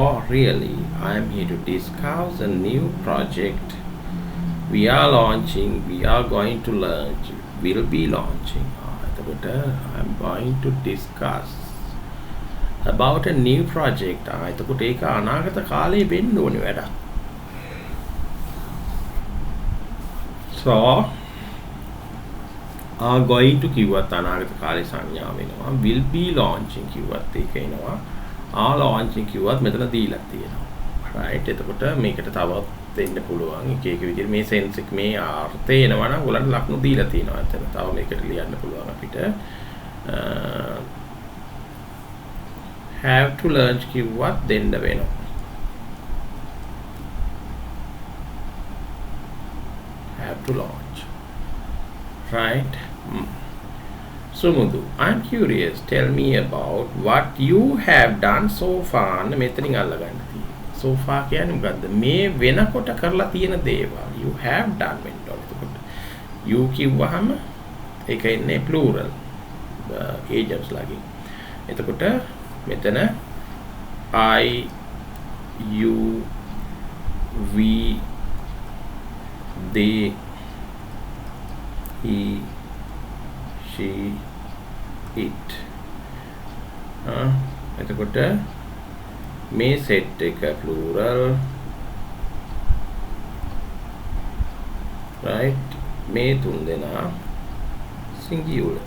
Oh really? I am here to discuss a new project. We are launching. We are going to launch. Will be launching. I'm going to discuss about a new project. එතකොට ඒක අනාගත කාලේ වෙන්න ඕනේ වැඩක්. So are going to කිව්වත් අනාගත කාලේ සංඥා වෙනවා. Will be launching කිව්වත් ඒක එනවා. ආලාංචි කිව්වත් මෙතන දීලා තියෙනවා. right එතකොට මේකට තවත් දෙන්න පුළුවන් එක එක විදිහට මේ සෙන්ස් එක මේ අර්ථය එනවා නම් ඔයගලන්ට ලකුණු දීලා තියෙනවා. එතන තව මේකට ලියන්න පුළුවන් අපිට have to learn කිව්වත් දෙන්න වෙනවා. have to launch right. Sumudu, I'm curious, tell me about what you have done so far. මෙතනින් අල්ලගන්න තියෙනවා. so far කියන්නේ මොකද්ද? මේ වෙනකොට කරලා තියෙන දේවල් you have done වෙන්න ඕනේ. එතකොට you කිව්වහම ඒක ඉන්නේ plural agents ලගින්. එතකොට මෙතන I you we they he she it එතකොට මේ සෙට් එක plural right මේ තුන් දෙනා singular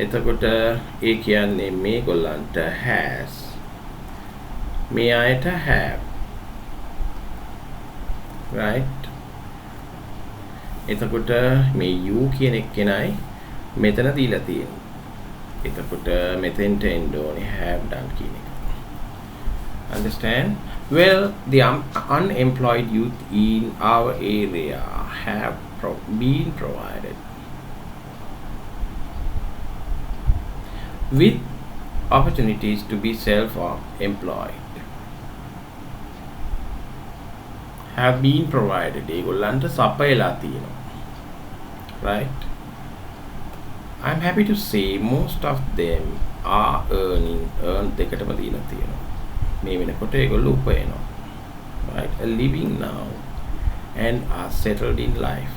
එතකොට ඒ කියන්නේ මේගොල්ලන්ට has මේ අයට have right එතකොට මේ you කියන එක්කෙනයි මෙතන දීලා තියෙන්නේ. එතකොට මෙතෙන්ට එන්න ඕනේ have done කියන එක. Understand? Well, the unemployed youth in our area have been provided with opportunities to be self-employed. Have been provided. ඒගොල්ලන්ට සපයලා තියෙනවා. Right? I'm happy to say most of them are earn දෙකටම දීලා තියෙනවා. මේ වෙනකොට ඒගොල්ලෝ උපයනවා. Right? A living now and are settled in life.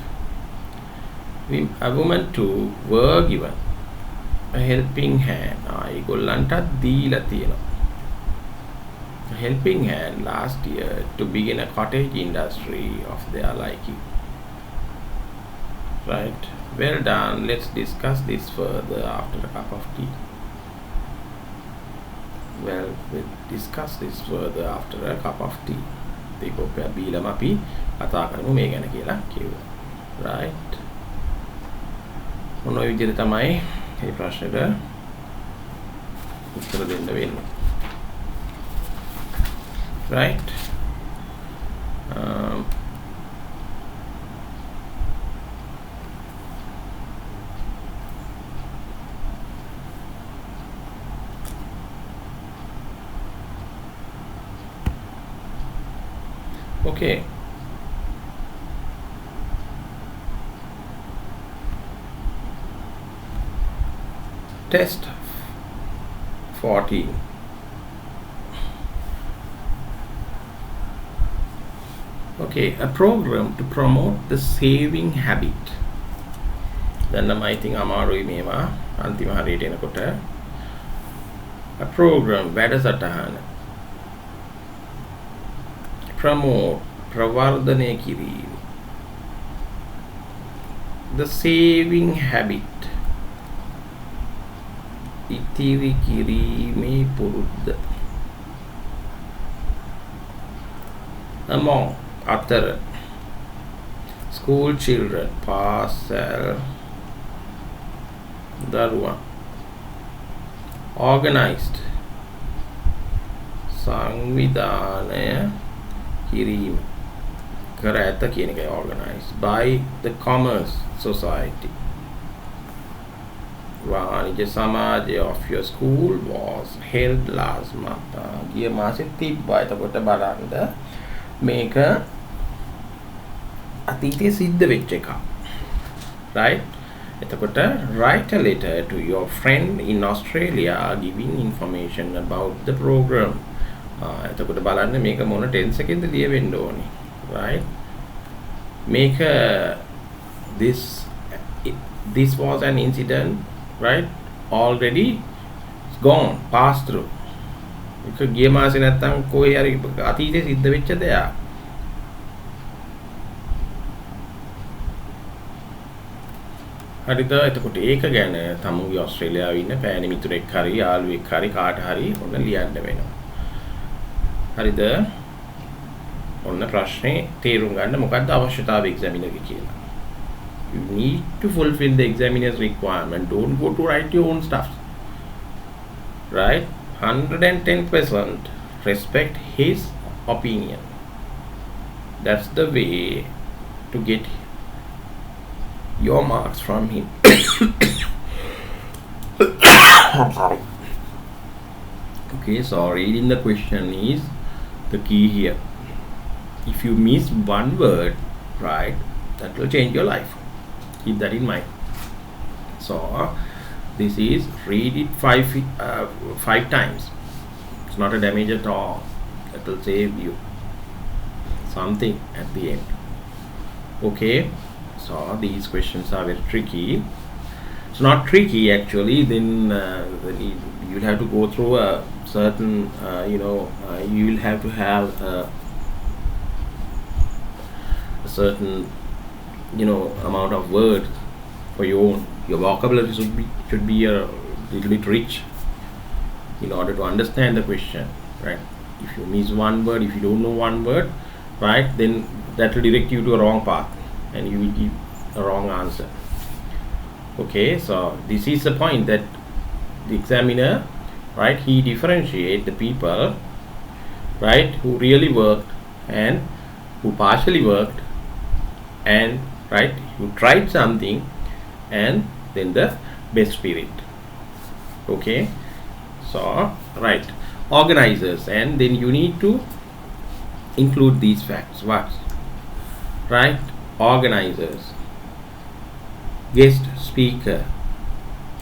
A woman too were given a helping hand. ඒගොල්ලන්ට දීලා තියෙනවා. A helping hand last year to begin a cottage industry of their liking. Right? Well done. Let's discuss this further after a cup of tea. Well, we'll discuss this further after a cup of tea. ඒක ඔපේ බීලම අපි කතා කරමු මේ ගැන කියලා කිව්වා. Right? මොන විදිහට තමයි මේ ප්‍රශ්නෙට උත්තර දෙන්න වෙන්නේ. Right? Okay. Test 14. Okay, a program to promote the saving habit. Then I think අමාරුයි මේවා අන්තිම හරියට එනකොට. A program වැඩසටහන promote ප්‍රවර්ධනය කිරීම the saving habit ඉතිරි කිරීමේ පුරුද්ද among අතර school children පාසල් දරුවන් organized සංවිධානය කිරීම කර ඇත කියන එකයි organized by the commerce society වාණිජ්‍ය සමාජය of your school was held last month ගිය මාසෙත් තිබ්බා. එතකොට බලන්න මේක අතීතයේ සිද්ධ වෙච්ච එකක්. right? එතකොට write a letter to your friend in Australia giving information about the program. එතකොට බලන්න මේක මොන ටෙන්ස් එකෙන්ද ලියවෙන්න ඕනේ. right? මේක this was an incident, right? Already gone, passed through. ඒක ගිය මාසේ නැත්තම් කොහේ හරි අතීතයේ සිද්ධ වෙච්ච දෙයක්. හරිද? එතකොට ඒක ගැන තමුන්ගේ ඕස්ට්‍රේලියාවේ ඉන්න පෑණි මිතුරෙක් හරි යාළුවෙක් හරි කාට හරි ඔන්න ලියන්න වෙනවා. හරිද? ඔන්න ප්‍රශ්නේ තේරුම් ගන්න මොකක්ද අවශ්‍යතාවය එක්සැමිනර්ගේ කියලා. You need to fulfill the examiner's requirement. Don't go to write your own stuff. Right? 110% respect his opinion. That's the way to get your marks from him. I'm sorry. Okay, so reading the question is the key here. If you miss one word, right, that will change your life. Keep that in mind. So this is read it five times. It's not a damage at all. That will save you something at the end. Okay, so these questions are very tricky. It's not tricky actually. Then you'll have to go through a certain you will have to have a certain amount of words for your vocabulary should be a little bit rich in order to understand the question, right? If you miss one word, if you don't know one word, right, then that will direct you to a wrong path and you will give a wrong answer. Okay, so this is the point that the examiner, right, he differentiate the people, right, who really worked and who partially worked, and right, who tried something, and then the best spirit. Okay, so right, organizers, and then you need to include these facts. What? Right, organizers, guest speaker,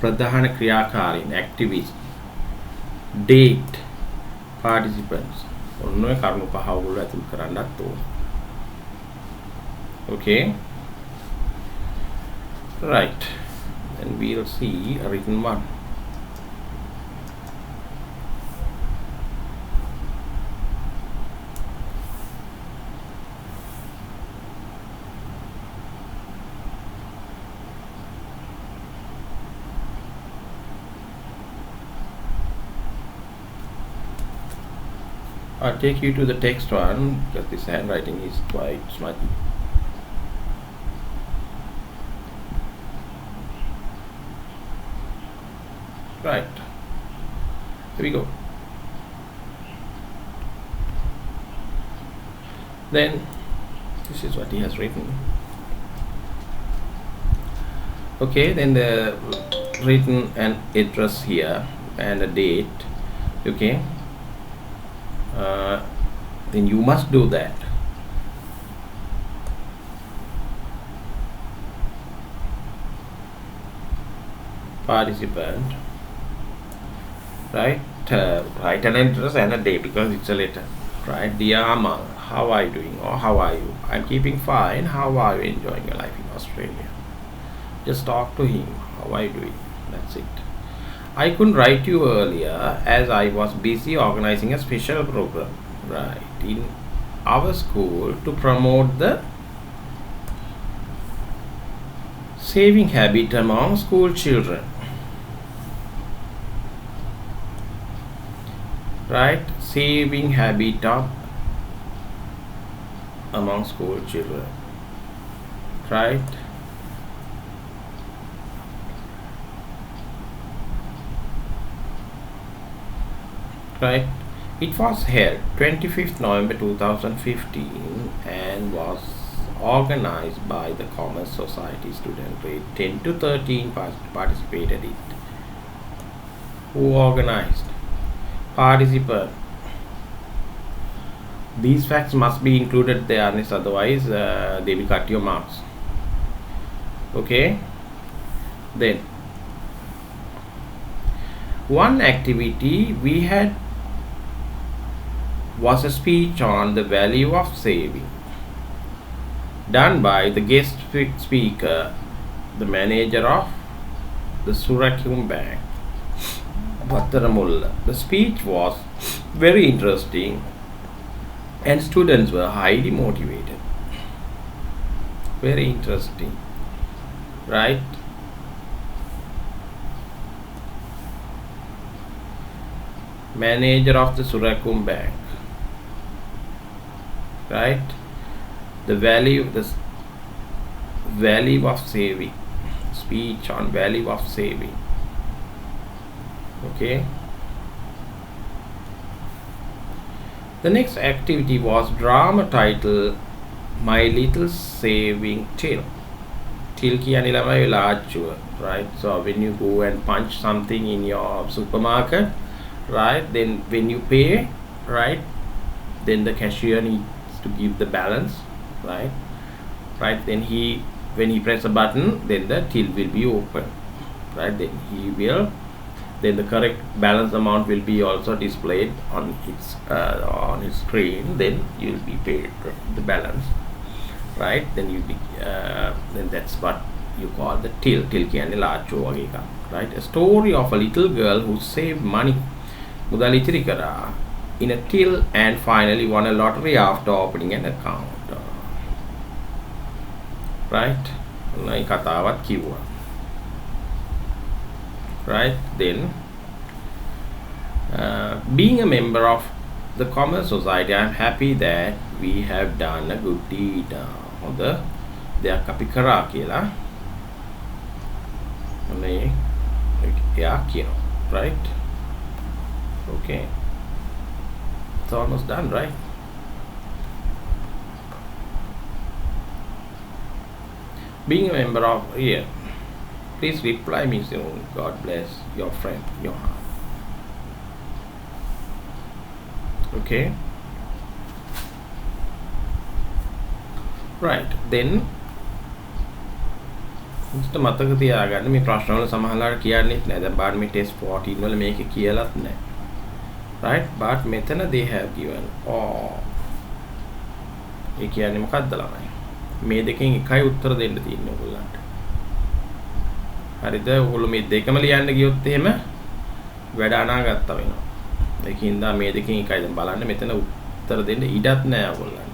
pradhana kriyakarin, activist, date, participants. ඔන්න ඔය කරුණු පහ ඔයගොල්ලෝ ඇතුළු කරන්නත් ඕන. Okay, right, and we'll see a written one. I'll take you to the text one because this handwriting is quite smudgy. Right, here we go. Then this is what he has written. Okay, then the written an address here and a date. Okay, then you must do that. Participant, right, write an address and a day because it's a letter, right? Dear Amal, how are you doing, or how are you? I'm keeping fine. How are you enjoying your life in Australia? Just talk to him. How are you doing? That's it. I couldn't write you earlier as I was busy organizing a special program, right, in our school to promote the saving habit among school children. Right, saving habit among school children. Right. Right. It was held 25th November 2015 and was organized by the Commerce Society student grade 10 to 13 participated in it. Who organized? Participant. These facts must be included there, otherwise they will cut your marks. Okay, then one activity we had was a speech on the value of saving, done by the guest speaker, the manager of the Surakum Bank, Bhattaramulla. The speech was very interesting and students were highly motivated. Very interesting, right? manager of the Surakum Bank, right? The value of saving, speech on value of saving. Okay. The next activity was drama title My Little Saving Till. Till කියන්නේ ළමයි ලාච්චුව, right? So when you go and punch something in your supermarket, right? Then when you pay, right? Then the cashier needs to give the balance, right? Right? Then when he press a button, then the till will be open, right? Then the correct balance amount will be also displayed on his screen. Then you'll be paid the balance, right? Then then that's what you call the till. Till කියන්නේ ලාච්චුව වගේ එකක්, right? A story of a little girl who saved money, මුදල් ඉතිරි කරා, in a till and finally won a lottery after opening an account, right? මේ කතාවත් කිව්වා, right? Then being a member of the Commerce Society, I'm happy that we have done a good deed. හොඳ දෙයක් අපි කරා කියලා මේ එයා කියනවා, right? Okay, it's almost done, right? Being a member of here, please reply me soon. God bless your friend, your heart. Okay, right? Then just මතක තියාගන්න මේ ප්‍රශ්න වල සමහරවල් කියන්නේත් නැහැ. දැන් බාඩ් මේ ටෙස්ට් 14 වල මේකේ කියලාත් නැහැ, right? but මෙතන they have given ඒ කියන්නේ මොකක්ද ළමයි? මේ දෙකෙන් එකයි උත්තර දෙන්න තියෙන්නේ ඔයගොල්ලන්ට. හරිද? ඔයගොල්ලෝ මේ දෙකම ලියන්න ගියොත් එහෙම වැඩ අනාගත වෙනවා. ඒකින්ද මේ දෙකෙන් එකයි. දැන් බලන්න මෙතන උත්තර දෙන්න ඉඩක් නැහැ ඔයගොල්ලන්ට.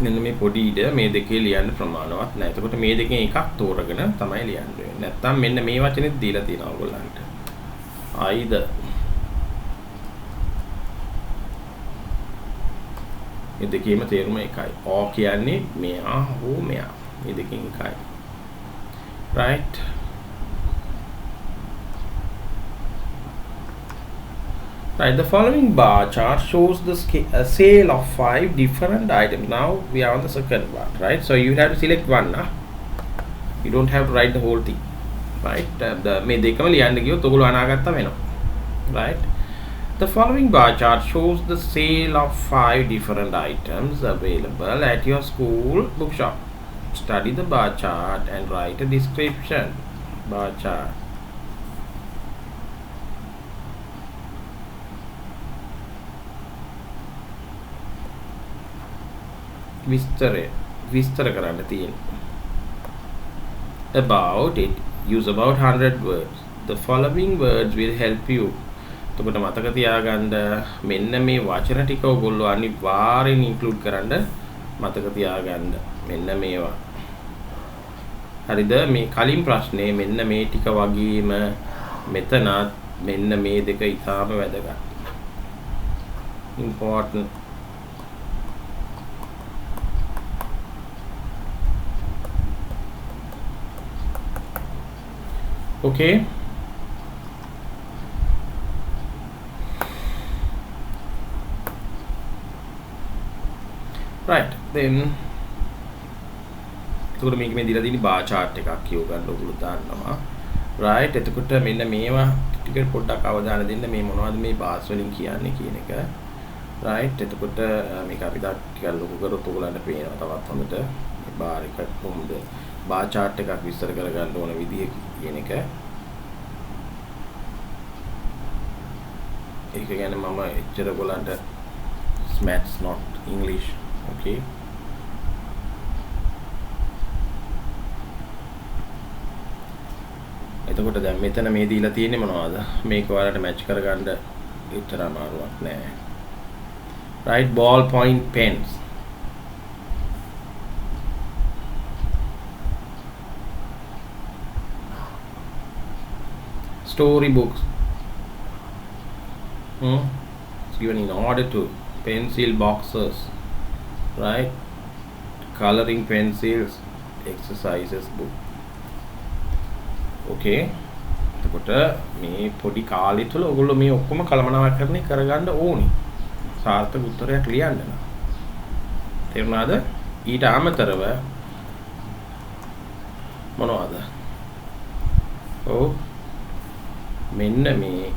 මෙන්න මේ පොඩි ඉඩ මේ දෙකේ ලියන්න ප්‍රමාණවත් නැහැ. එතකොට මේ දෙකෙන් එකක් තෝරගෙන තමයි ලියන්න වෙන්නේ. නැත්තම් මෙන්න මේ වචනේත් දීලා තියෙනවා ඔයගොල්ලන්ට. either මේ දෙකේම තේරුම එකයි. or කියන්නේ මෙයා හෝ මෙයා. මේ දෙකෙන් එකයි. right? Right, the following bar chart shows the sale of 5 different items. Now we are on the second one, right? So you have to select one. You don't have to write the whole thing, right? මේ දෙකම ලියන්න ගියොත් ඔයගොල්ලෝ අනාගත වෙනවා, right? The following bar chart shows the sale of 5 different items available at your school bookshop. Study the bar chart and write a description. Bar chart. විස්තර කරන්න තියෙනවා. About it, use about 100 words. The following words will help you. එතකොට මතක තියාගන්න මෙන්න මේ වචන ටික ඔයගොල්ලෝ අනිවාර්යෙන් ඉන්ක්ලූඩ් කරන්න මතක තියාගන්න. මෙන්න මේවා. හරිද? මේ කලින් ප්‍රශ්නේ මෙන්න මේ ටික වගේම මෙතනත් මෙන්න මේ දෙක ඉතාම වැදගත්. important. Okay, right, then එතකොට මේක මේ දීලා තියෙන බාර් chart එකක් කියව ගන්න ඔයගොල්ලෝ දන්නවා, right? එතකොට මෙන්න මේවා ටික පොඩ්ඩක් අවධානය දෙන්න මේ මොනවද මේ බාර්ස් වලින් කියන්නේ කියන එක, right? එතකොට මේක අපි ටිකක් ලොකු කරොත් ඔයගොල්ලන්ට පේනවා තවත් හොඳට මේ බාර් එක කොහොමද බාර් chart එකක් විස්තර කරගන්න ඕන විදිහ කියන එක. ඒක ගැන මම එච්චර ඔයගොල්ලන්ට maths not English, okay? එතකොට දැන් මෙතන මේ දීලා තියෙන්නේ මොනවද? මේක ඔයාලට මැච් කරගන්න එච්චර අමාරුවක් නෑ. right? Ball point pens. storybooks. It's given in order to pencil boxes, right? Coloring pencils, exercises book. Okay. එතකොට මේ පොඩි කාලය තුල ඔයගොල්ලෝ මේ ඔක්කොම කළමනාකරණය කරගන්න ඕනි. සාර්ථක උත්තරයක් ලියන්න නම්. තේරුණාද? ඊට අමතරව මොනවද? ඔව් මෙන්න මේ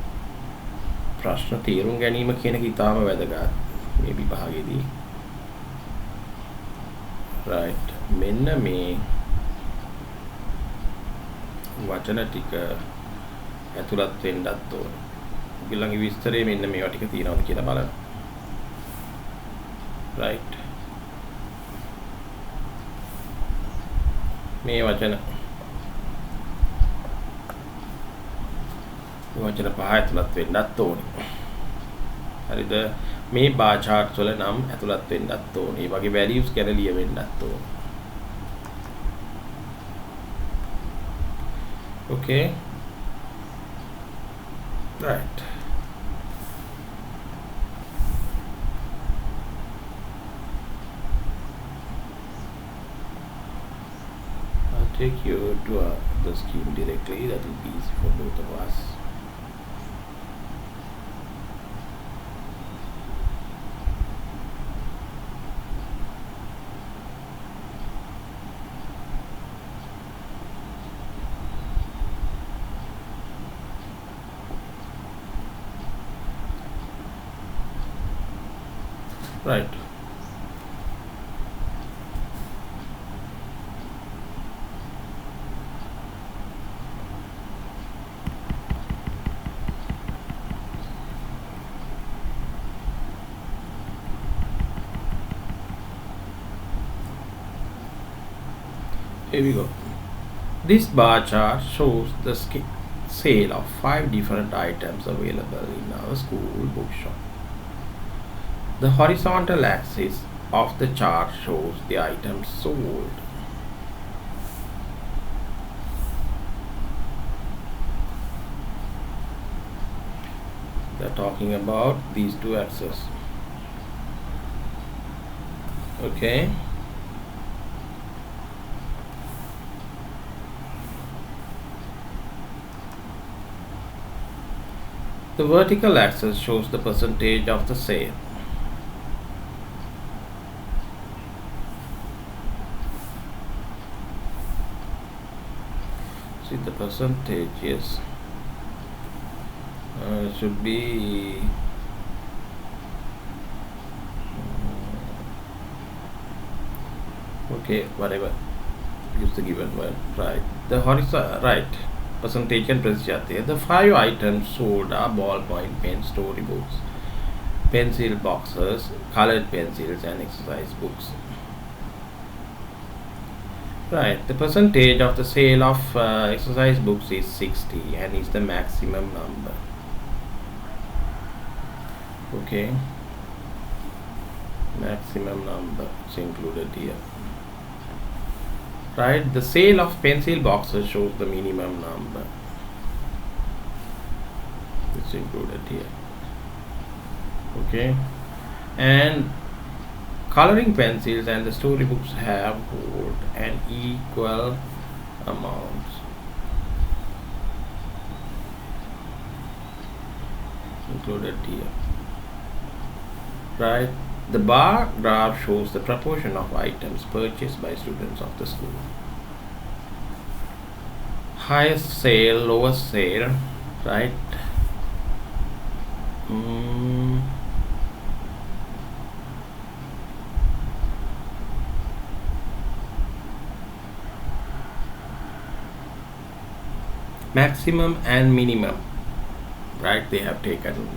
ප්‍රශ්න තේරුම් ගැනීම කියන එක ඉතාම වැදගත් මේ විභාගෙදී. right මෙන්න මේ වචන ටික ඇතුළත් වෙන්නත් ඕන. ඊළඟ විස්තරේ මෙන්න මේවා ටික තියෙනවද කියලා බලන්න. right මේ වචන පහ ඇතුළත් වෙන්නත් ඕනේ. හරිද? මේ බාර් chart වල නම් ඇතුළත් වෙන්නත් ඕනේ. ඒ වගේ values ගැන ලියවෙන්නත් ඕනේ. okay right I'll take you to the scheme directly. That will be easy for both of us. right here we go. This bar chart shows the sale of 5 different items available in our school bookshop. The horizontal axis of the chart shows the items sold. They're talking about these two axes. Okay. The vertical axis shows the percentage of the sale. See the percentages should be okay, whatever use the given one. Right, the horizontal right percentage and press जाते हैं. The 5 items sold are ballpoint pens, storybooks, pencil boxes, colored pencils and exercise books. Right, the percentage of the sale of exercise books is 60 and is the maximum number. Okay, maximum number is included here. Right, the sale of pencil boxes shows the minimum number. It's included here. Okay, and coloring pencils and the storybooks have hold an equal amounts. Included here. Right, the bar graph shows the proportion of items purchased by students of the school. Highest sale, lowest sale, right? Maximum and minimum, right? They have taken,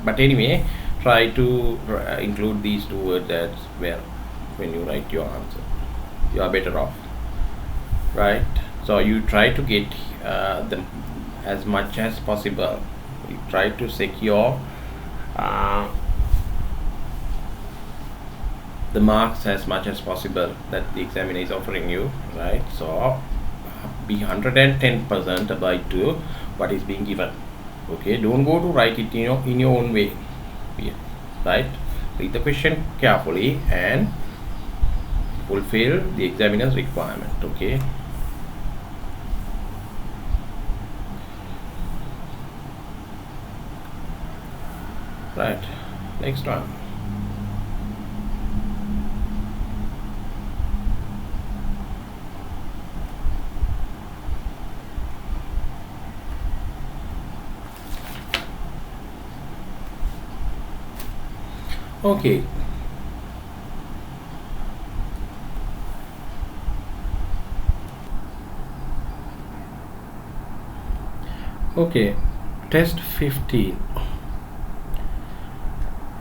but anyway, try to include these two words as well when you write your answer. You are better off, right? So you try to get them as much as possible. You try to secure the marks as much as possible that the examiner is offering you, right? So be 110% by 2 what is being given. Okay, don't go to write it in your own way. Yeah, right? Read the question carefully and fulfill the examiner's requirement. Okay. Right. Next one. Okay. Okay. Test 15.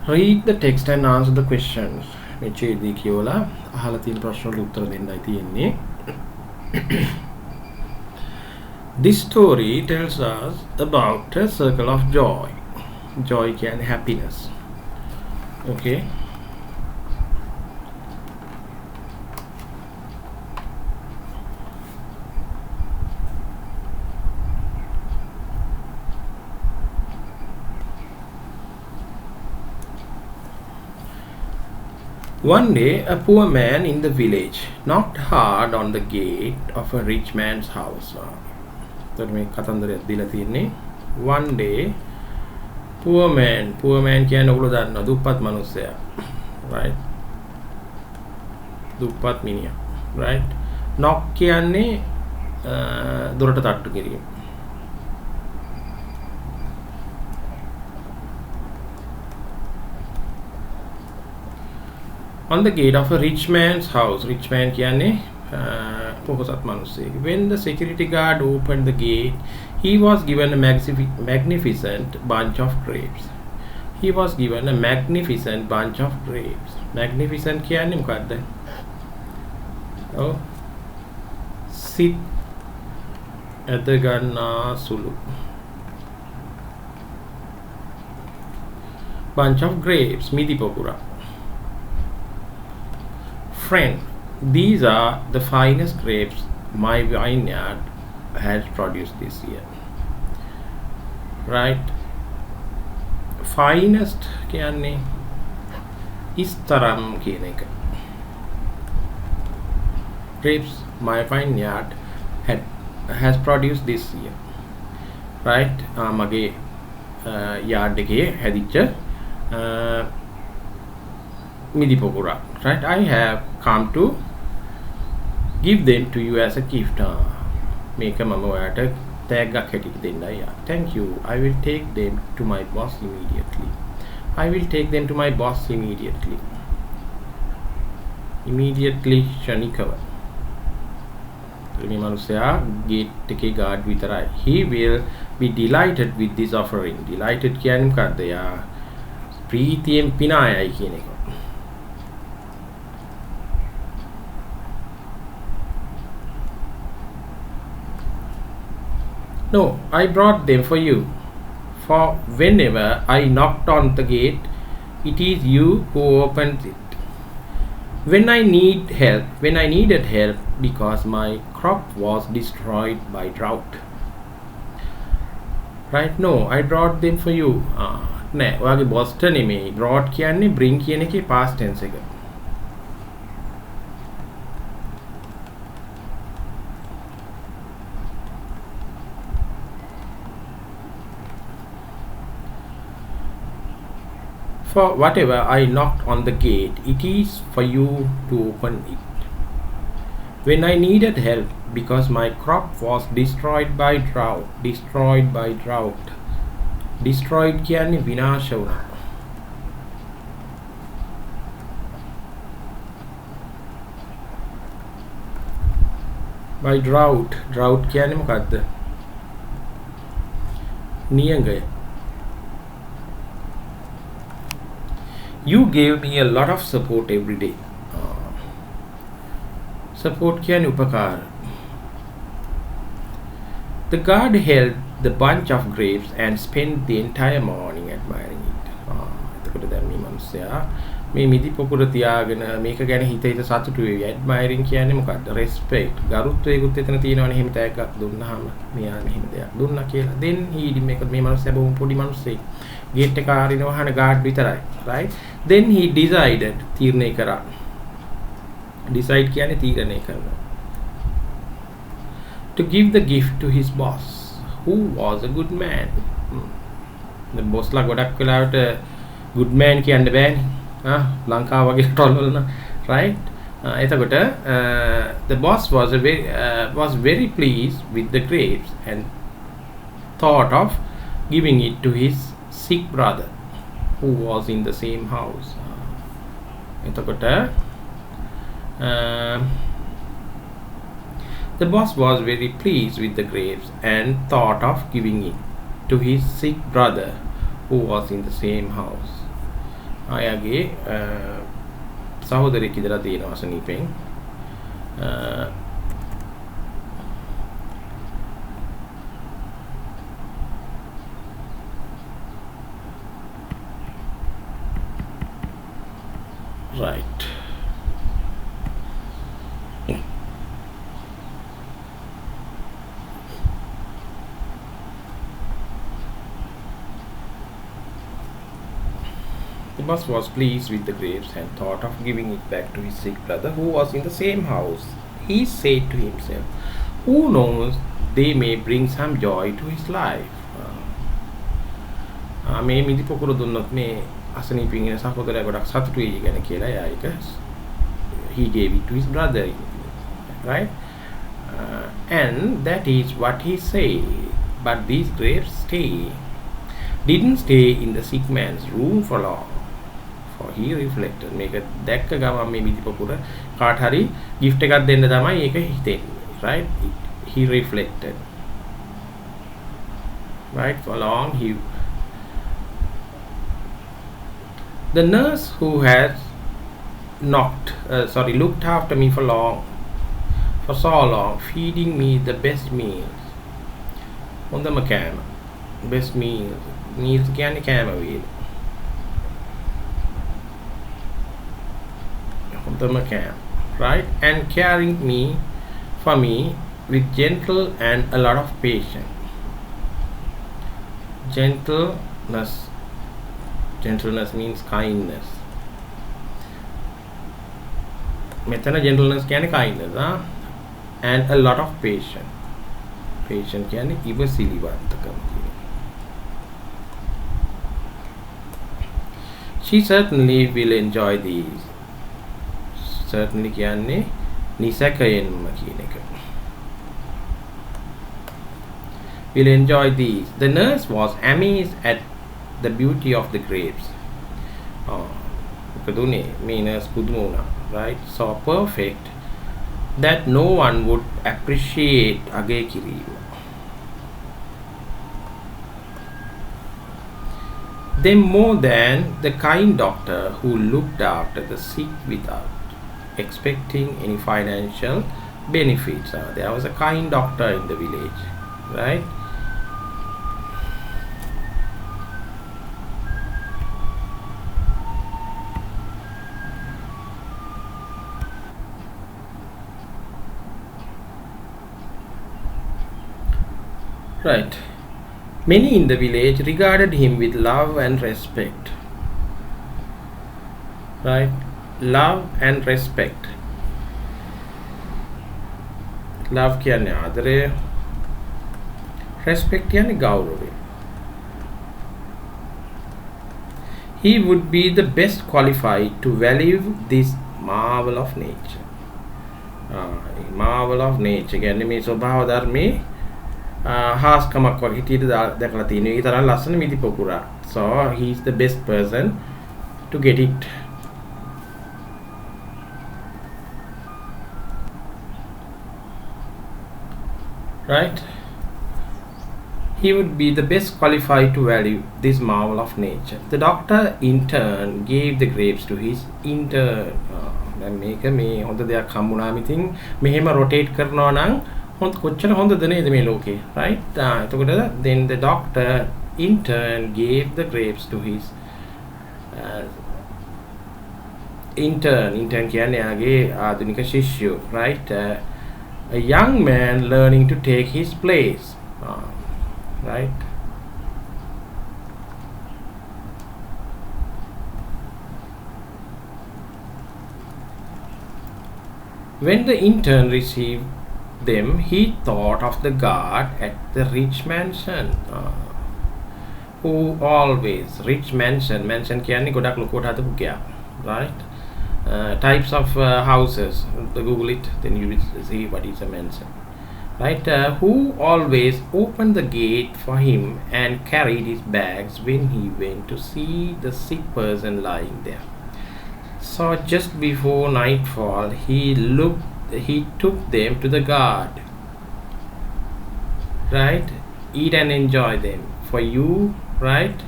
Read the text and answer the questions. මෙච්චේදී කියවලා අහලා තියෙන ප්‍රශ්න වලට උත්තර දෙන්නයි තියෙන්නේ. This story tells us about a circle of joy. Joy can happiness. Okay. One day, a poor man in the village knocked hard on the gate of a rich man's house. One day, poor man කියන්නේ ඔයගොල්ලෝ දන්නවා දුප්පත් මිනිස්සයා, right? දුප්පත් මිනිහා, right? knock කියන්නේ දොරට තට්ටු කිරීම. On the gate of a rich man's house. Rich man කියන්නේ පොහොසත් මිනිස්සෙක්. When the security guard opened the gate, he was given a magnificent bunch of grapes. He was given a magnificent bunch of grapes. Magnificent කියන්නේ මොකද්ද? ඔව්. සිත් ඇද ගන්නා සුළු. Bunch of grapes. මිදි පොකුරා. Friend, these are the finest grapes my vineyard has produced this year. Right? Finest කියන්නේ ඉස්තරම් කියන එක. Grapes my vineyard has produced this year. Right? මගේ yard එකේ හැදිච්ච මිදි පොකුරා. Right? I have come to give them to you as a gift. මේක මම ඔයාලට තෑග්ගක් හැටියට දෙන්නයි. Thank you. I will take them to my boss immediately. I will take them to my boss immediately. Immediately ශනිකව. මේ මිනිසයා gate එකේ guard විතරයි. He will be delighted with this offering. Delighted කියන්නේ මොකද්ද? යා ප්‍රීතියෙන් පිනායයි කියන එක. No, I brought them for you. For whenever I knocked on the gate, it is you who opens it. When I needed help because my crop was destroyed by drought. Right? No, I brought them for you. නෑ, ඔයාගේ boss ට නෙමෙයි. brought කියන්නේ bring කියන එකේ past tense එක. For whatever I knocked on the gate, it is for you to open it. When I needed help because my crop was destroyed by drought. Destroyed කියන්නේ විනාශ වුණා. By drought කියන්නේ මොකද්ද? නියඟය. You gave me a lot of support every day. Support කියන්නේ උපකාර. The guard held the bunch of grapes and spent the entire morning admiring it. එතකොට දැන් මේ මිනිස්සයා මේ මිදි පොකුර තියාගෙන මේක ගැන හිත සතුටු වෙවි. ඇඩ්මයරින් කියන්නේ මොකක්ද? රෙස්පෙක්ට්. ගරුත්වයකුත් එතන තියෙනවනේ. එහෙම තෑග්ගක් දුන්නාම මෙයා මෙහෙම දෙයක් දුන්නා කියලා. then he මේක මේ මනුස්සයා බොහොම පොඩි මනුස්සයෙක්. ගේට් එක ආරින වහන ගාඩ් විතරයි. right? then he decided තීරණය කරා. decide කියන්නේ තීරණය කරනවා. to give the gift to his boss who was a good man. the boss ලා ගොඩක් වෙලාවට good man කියන්න බෑනේ. ලංකාව වගේ රටවල න right එතකොට the boss was very pleased with the grapes and thought of giving it to his sick brother who was in the same house. එතකොට the boss was very pleased with the grapes and thought of giving it to his sick brother who was in the same house. ආයාගේ සහෝදරයෙක් ඉඳලා තියෙනවා අසනීපෙන්. right. The boss was pleased with the grapes and thought of giving it back to his sick brother who was in the same house. He said to himself, who knows, they may bring some joy to his life. මේ මිදි පොකුර දුන්නොත් මේ අසනීපින් ඉන්න සහෝදරයා ගොඩක් සතුටු වෙයි ගැන කියලා එයා ඒක he gave it to his brother, right? And that is what he said. But these grapes didn't stay in the sick man's room for long. For he reflected. මේක දැක්ක ගමන් මේ මිදි පොකුර කාට හරි gift එකක් දෙන්න තමයි ඒක හිතෙන්නේ, right? He reflected, right? For long the nurse who had looked after me for so long, feeding me the best meals. හොඳම කෑම, best meals කියන්නේ කෑම වේල. හොඳම කෑම, right? And caring for me with gentle and a lot of patience. Gentleness means kindness. මෙතන gentleness කියන්නේ kindness, and a lot of patience. Patience කියන්නේ ඉවසිලිවන්තකම. She certainly will enjoy these. Certainly කියන්නේ නිසකයෙන්ම කියන එක. Will enjoy these. The nurse was amazed at the beauty of the grapes. මොකදුනේ මේ nurse පුදුම වුණා, right? So perfect that no one would appreciate අගය කිරීම. Them more than the kind doctor who looked after the sick without expecting any financial benefits. There was a kind doctor in the village, right? Right. Many in the village regarded him with love and respect. Right? Love and respect. Love කියන්නේ ආදරය, respect කියන්නේ ගෞරවය. He would be the best qualified to value this marvel of nature. Marvel of nature කියන්නේ මේ ස්වභාව ධර්මයේ හාස්කමක් වගේ හිටියට දැකලා තියෙනවා. ඒ තරම් ලස්සන මිදි පොකුරා. So he is the best person to get it. Right? He would be the best qualified to value this marvel of nature. The doctor in turn gave the grapes to his intern. දැන් මේක මේ හොඳ දෙයක් හම්බුණාම ඉතින් මෙහෙම rotate කරනවා නම් කොච්චර හොඳද නේද මේ ලෝකේ, right? එතකොට then the doctor in turn gave the grapes to his intern කියන්නේ යාගේ ආධුනික ශිෂ්‍යෝ, right? A young man learning to take his place, right? When the intern received them, he thought of the guard at the rich mansion, who always rich mansion කියන්නේ ගොඩක් ලොකුවට හදපු ගයක්, right? Types of houses. Google it, then you will see what is a mansion, right? Who always opened the gate for him and carried his bags when he went to see the sick person lying there. So just before nightfall, he took them to the guard, right? Eat and enjoy them. For you, right?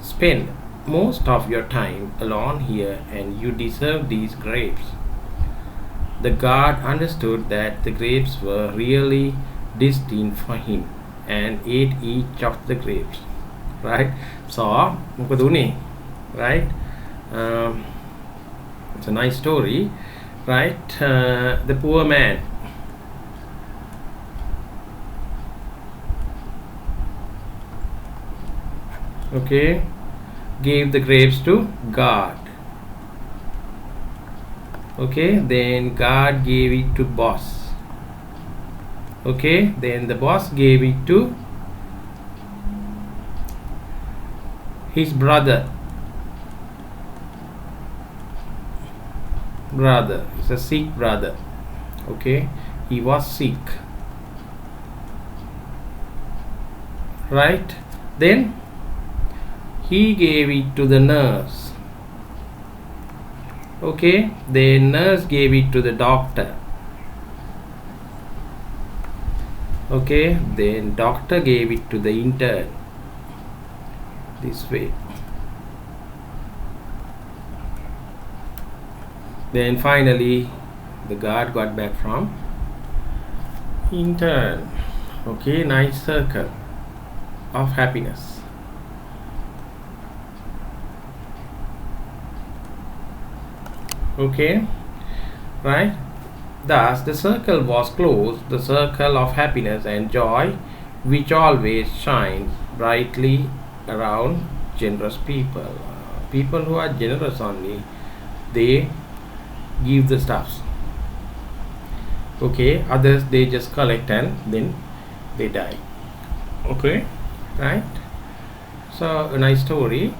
Spend most of your time alone here, and you deserve these grapes. The guard understood that the grapes were really destined for him and ate each of the grapes, right? So මොකද උනේ, right? It's a nice story, right? The poor man, okay, gave the grapes to guard. Okay, then guard gave it to boss. Okay, then the boss gave it to his brother. It's a sick brother. Okay, he was sick, right? Then he gave it to the nurse. Okay, the nurse gave it to the doctor. Okay, then doctor gave it to the intern. This way. Then finally the guard got back from intern. Okay, nice circle of happiness. Okay, right? Thus the circle was closed, the circle of happiness and joy, which always shines brightly around generous people. People who are generous only, they give the stuffs. Okay, others they just collect and then they die. Okay, right? So a nice story.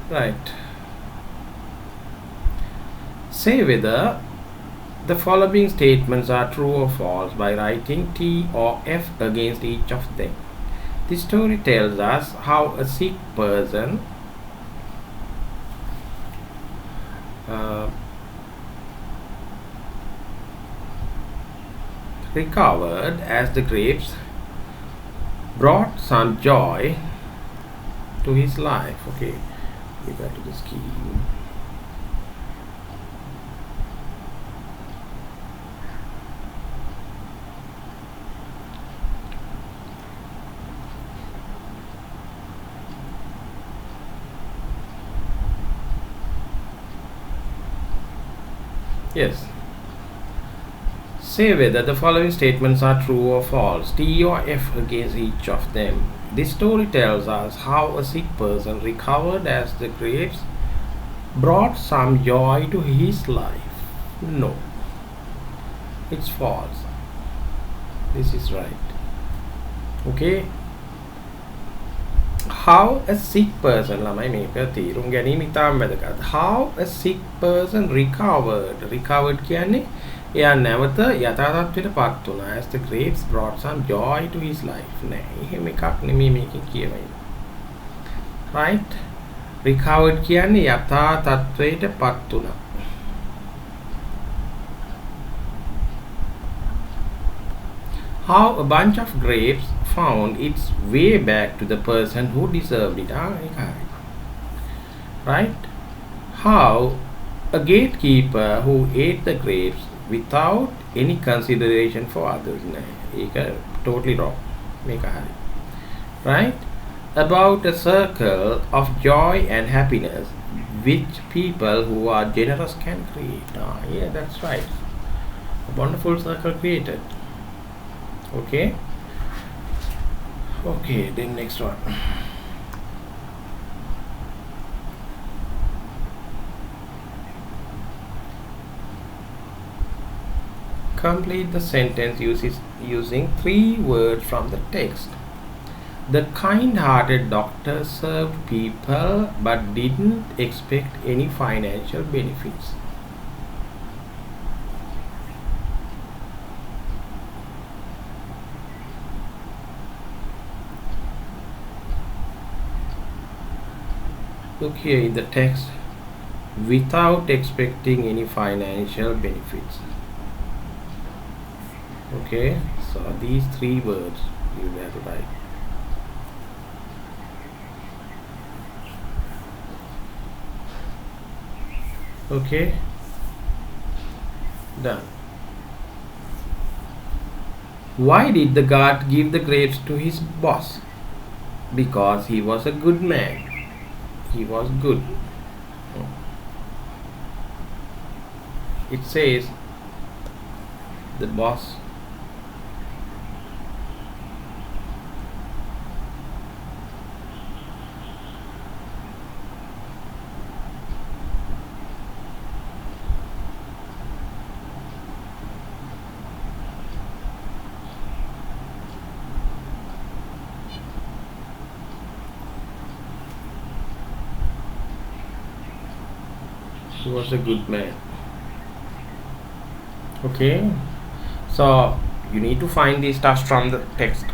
Right. Say whether the following statements are true or false by writing T or F against each of them. This story tells us how a sick person recovered as the grapes brought some joy to his life. Okay, we go to the scheme. Yes. Say whether the following statements are true or false, T or F against each of them. This story tells us how a sick person recovered as the grapes brought some joy to his life. No, it's false. This is right. Okay. How a sick person, ළමයි මේක තීරුම් ගැනීම ඉතාම වැදගත්. How a sick person recovered කියන්නේ එයා නැවත යථා තත්ත්වයට පත් වුණා. As the grapes brought some joy to his life. නෑ, එහෙම එකක් නෙමෙයි මේකෙන් කියවෙන්නේ. Right? Recovered කියන්නේ යථා තත්ත්වයට පත් වුණා. How a bunch of grapes found its way back to the person who deserved it. Right? How a gatekeeper who ate the grapes without any consideration for others. Totally wrong. Mekahari. Right? About a circle of joy and happiness which people who are generous can create. Ah, yeah, that's right. A wonderful circle created. Okay. Okay, then next one. Complete the sentence using three words from the text. The kind-hearted doctor served people but didn't expect any financial benefits. Look here in the text, without expecting any financial benefits. Okay, so these three words you have to write. Okay, done. Why did the guard give the grapes to his boss? Because he was a good man. He was good. It says the boss he was a good man. Okay, so you need to find the stuff from the text.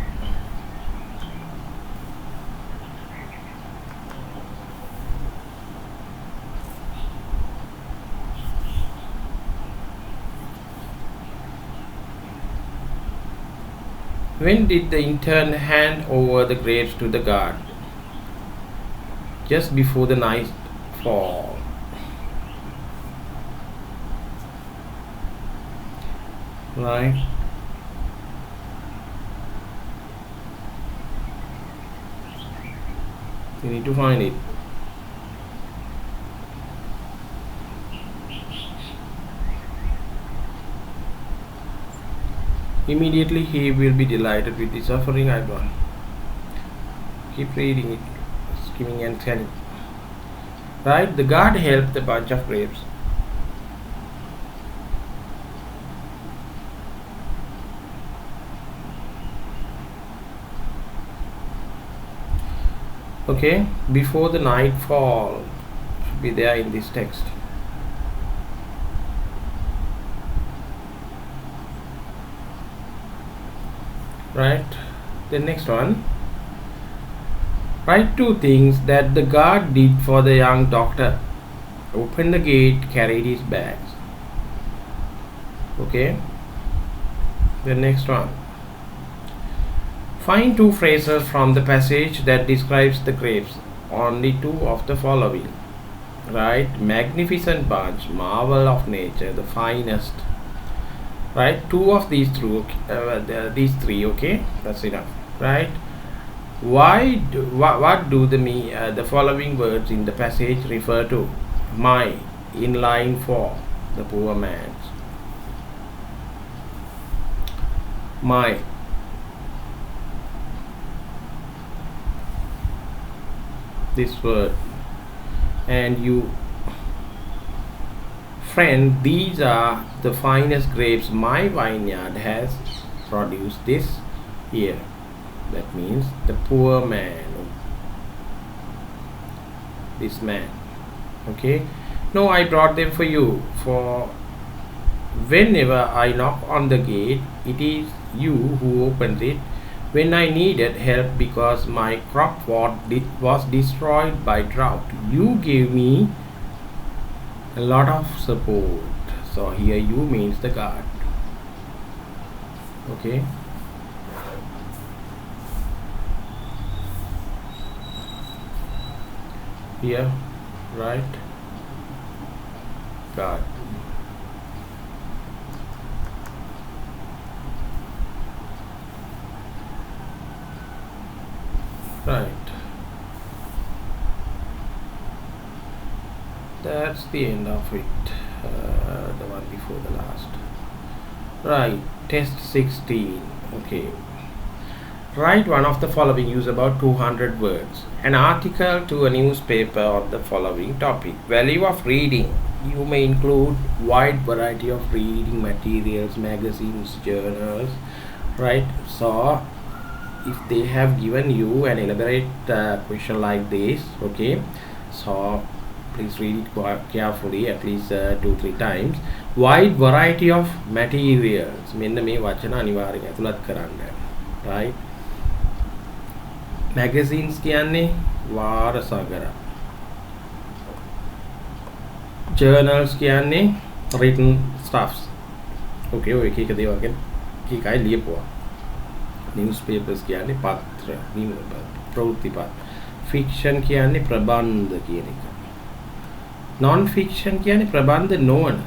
When did the intern hand over the grapes to the guard? Just before the night fall. Right? You need to find it. Immediately he will be delighted with the suffering I've done. Keep reading it, skimming and telling. Right? The guard helped the bunch of grapes. Okay, before the nightfall should be there in this text. Right, the next one. Write two things that the guard did for the young doctor. Open the gate, carried his bags. Okay, the next one. Find two phrases from the passage that describes the grapes. Only two of the following. Right? Magnificent bunch, marvel of nature, the finest. Right? Two of these three. Okay, that's enough. Right? What do the following words in the passage refer to? My, in line for, the poor man's. My. This word, and you, friend, these are the finest grapes my vineyard has produced this year. That means the poor man, this man. Okay, no, I brought them for you, for whenever I knock on the gate, it is you who opens it. When I needed help because my crop was destroyed by drought, you gave me a lot of support. So here you means the God. Okay. Here, right? God. Right. That's the end of it. The one before the last. Right. Test 16. Okay. Write one of the following. Use about 200 words. An article to a newspaper on the following topic. Value of reading. You may include wide variety of reading materials, magazines, journals. Right. So, if they have given you an elaborate question like this, okay. So, please read it carefully at least 2-3 times. Wide variety of materials. මෙන්න මේ වචන අනිවාර්යෙන් ඇතුළත් කරන්න. Right. Magazines කියන්නේ වාරසගර. Journals කියන්නේ written stuffs. Okay, ඔය එක එක දේවල් ගැන කීකයි ලියපුවා. Newspapers කියන්නේ පත්‍ර, ප්‍රවෘත්තිපත්. Fiction කියන්නේ ප්‍රබන්ධ කියන එක. Non fiction කියන්නේ ප්‍රබන්ධ නොවන.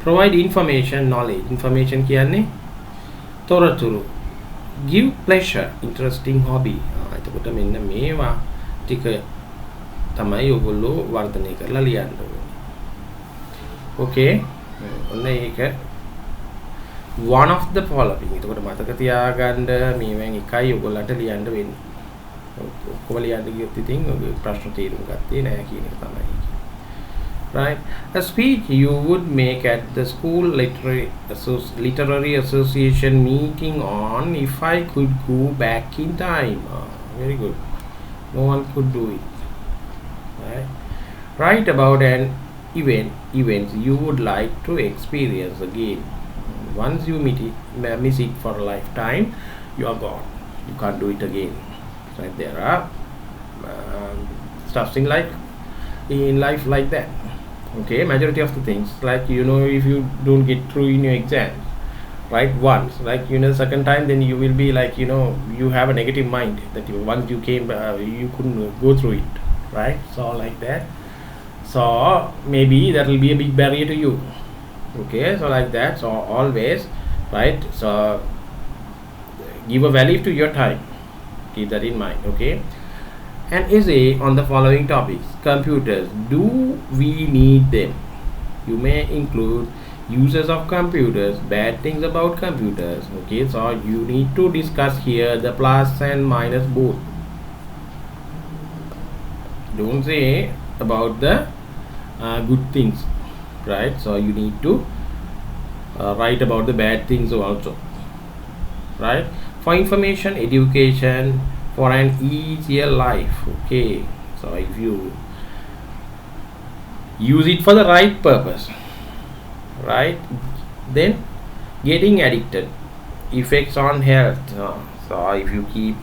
Provide information, knowledge. Information කියන්නේ තොරතුරු. Give pleasure, interesting hobby. එතකොට මෙන්න මේවා ටික තමයි ඔයගොල්ලෝ වර්ධනය කරලා ලියන්න ඕනේ. Okay. ඔන්න ඒක one of the following. එතකොට මතක තියාගන්න මේවෙන් එකයි ඔයගොල්ලන්ට ලියන්න වෙන්නේ. ඔක්කොම ලියන්න ගියොත් ඉතින් ඔය ප්‍රශ්න තේරුම් ගත්තේ නැහැ කියන එක තමයි. Right. A speech you would make at the school literary association meeting on if I could go back in time. Very good. No one could do it. Right. Write about an events you would like to experience again. Once you miss it for a lifetime, you are gone. You can't do it again. Right. There are stuff in life like that. Okay, majority of the things, like if you don't get through in your exam, right, once, like second time, then you will be like you have a negative mind that once you came you couldn't go through it, right? So like that, so maybe that will be a big barrier to you. Okay, so like that, so always, right, so give a value to your time, keep that in mind. Okay. An essay on the following topics. Computers. Do we need them? You may include uses of computers, bad things about computers. Okay, so you need to discuss here the plus and minus both. Don't say about the good things, right? So you need to write about the bad things also, right? For information, education, for an easier life. Okay, so if you use it for the right purpose, right, then getting addicted, effects on health. So if you keep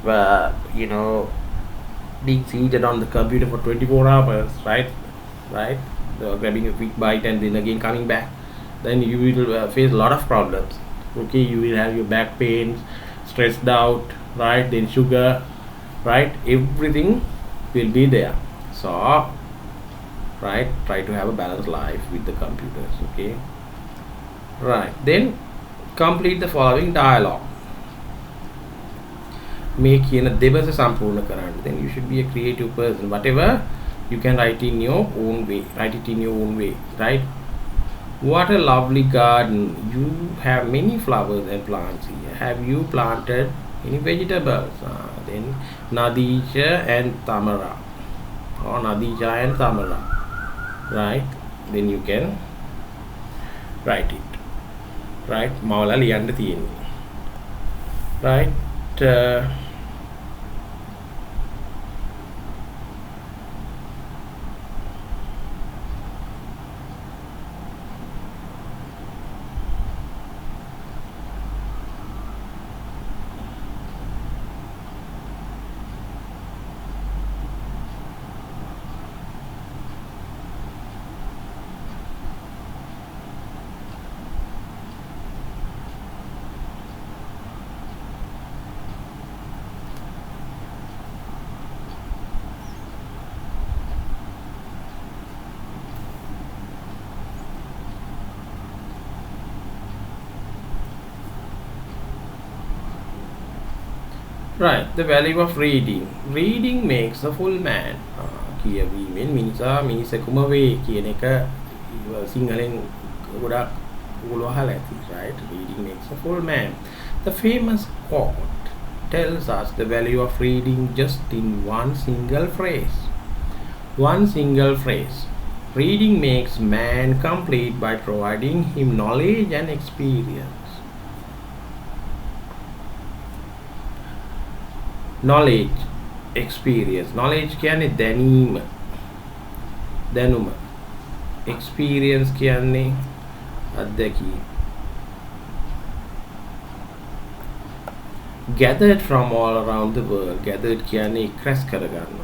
being seated on the computer for 24 hours, right, grabbing a quick bite and then again coming back, then you will face a lot of problems. Okay, you will have your back pains, stressed out, right, then sugar, right, everything will be there. So right, try to have a balanced life with the computers. Okay, right, then complete the following dialogue. Make දෙබස සම්පූර්ණ කරන්න. Then you should be a creative person. Whatever you can write in your own way, write it in your own way, right? What a lovely garden. You have many flowers and plants here. Have you planted any vegetables? Then Nadija and Tamara, or Nadija and Tamara, right? Then you can write it, right? Mawala liyanna thiyenne, right? Right, the value of reading. Reading makes a full man. කියවීමෙන් මිනිසා මිනිසෙකුම වේ කියන එක සිංහලෙන් ගොඩක් ඔයගොල්ලෝ අහලා ඇති. Right, reading makes a full man. The famous quote tells us the value of reading just in one single phrase. One single phrase. Reading makes man complete by providing him knowledge and experience. Knowledge, experience. Knowledge කියන්නේ දැනුම. Experience කියන්නේ අත්දැකීම. Gathered from all around the world. Gathered කියන්නේ එක්රැස් කරගන්නවා.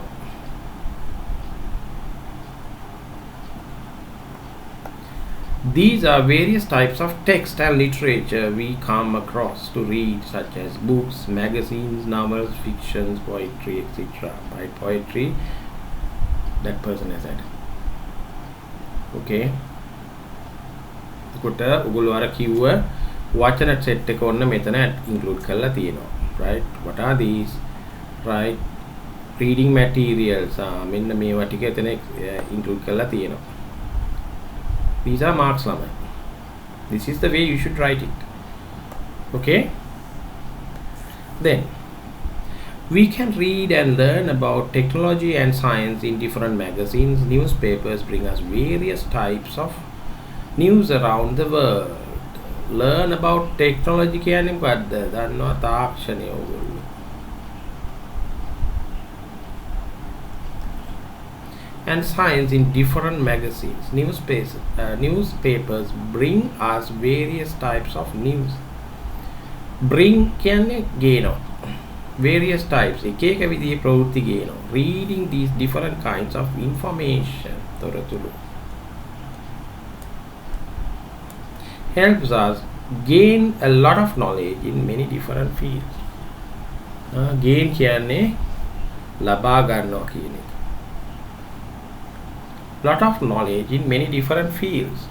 These are various types of text and literature we come across to read, such as books, magazines, novels, fictions, poetry, etc. By poetry, that person has said. Okay. කොට ඔගොල්ලෝ අර කිව්ව වචන set එක ඔන්න මෙතන ඉන්ක්ලූඩ් කරලා තියෙනවා. Right? What are these? Right? Reading materials. මෙන්න මේවා ටික එතන ඉන්ක්ලූඩ් කරලා තියෙනවා. These are marks lamai. This is the way you should write it. Okay? Then we can read and learn about technology and science in different magazines. Newspapers bring us various types of news around the world. Learn about technology කියන්නේ මොකද්ද? දන්නවා තාක්ෂණය ඕගොල්ලෝ. And science in different magazines. Newspapers bring us various types of news. Bring කියන්නේ ගේනවා. Various types. එක එක විදිහේ ප්‍රවෘත්ති ගේනවා. Reading these different kinds of information. තොරතුරු. Helps us gain a lot of knowledge in many different fields. Gain කියන්නේ ලබා ගන්නවා කියන එක. Lot of knowledge in many different fields.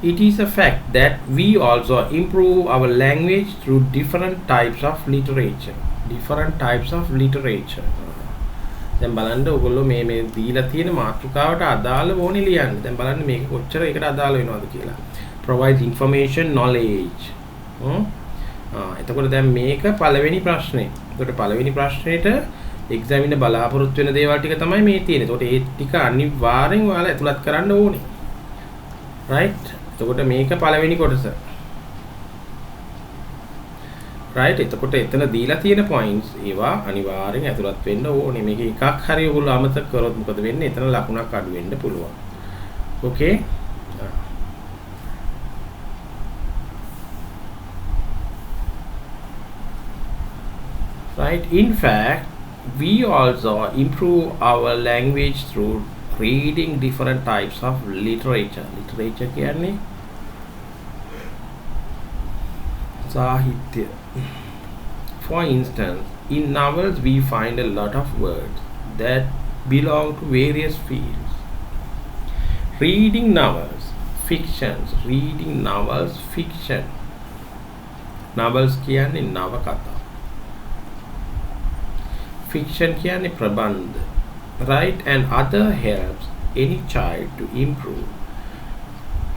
It is a fact that we also improve our language through different types of literature. Different types of literature. දැන් බලන්න ඔයගොල්ලෝ මේ දීලා තියෙන මාතෘකාවට අදාළ ඕනේ ලියන්න. දැන් බලන්න මේක කොච්චර ඒකට අදාළ වෙනවද කියලා. Provides information, knowledge. එතකොට දැන් මේක පළවෙනි ප්‍රශ්නේ. එතකොට පළවෙනි ප්‍රශ්නෙට එක්සෑම් එක බලාපොරොත්තු වෙන දේවල් ටික තමයි මේ තියෙන්නේ. එතකොට ඒ ටික අනිවාර්යෙන් ඔයාලා ඇතුළත් කරන්න ඕනේ. right? එතකොට මේක පළවෙනි කොටස. right? එතකොට එතන දීලා තියෙන points ඒවා අනිවාර්යෙන් ඇතුළත් වෙන්න ඕනේ. මේක එකක් හරි ඔයගොල්ලෝ අමතක කරොත් මොකද වෙන්නේ? එතන ලකුණක් අඩු වෙන්න පුළුවන්. okay? right? In fact, we also improve our language through reading different types of literature. Literature කියන්නේ සාහිත්‍ය. For instance, in novels we find a lot of words that belong to various fields. Reading novels, fictions. Reading novels, fiction. Novels කියන්නේ නවකතා. Fiction කියන්නේ ප්‍රබන්ධ. Right? And other helps any child to improve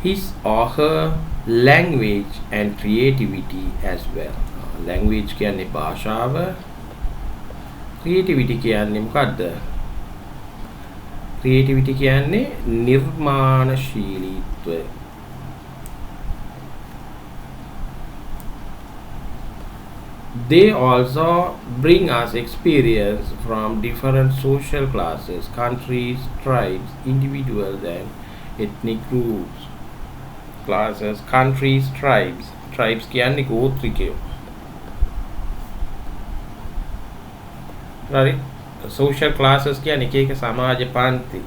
his or her language and creativity as well. Language කියන්නේ භාෂාව. Creativity කියන්නේ මොකද්ද? Creativity කියන්නේ නිර්මාණශීලීත්වය. They also bring us experience from different social classes, countries, tribes, individuals and ethnic groups. Classes, countries, tribes. Tribes කියන්නේ ගෝත්‍රිකයෝ. Right? Social classes කියන්නේ එක එක සමාජ පන්ති,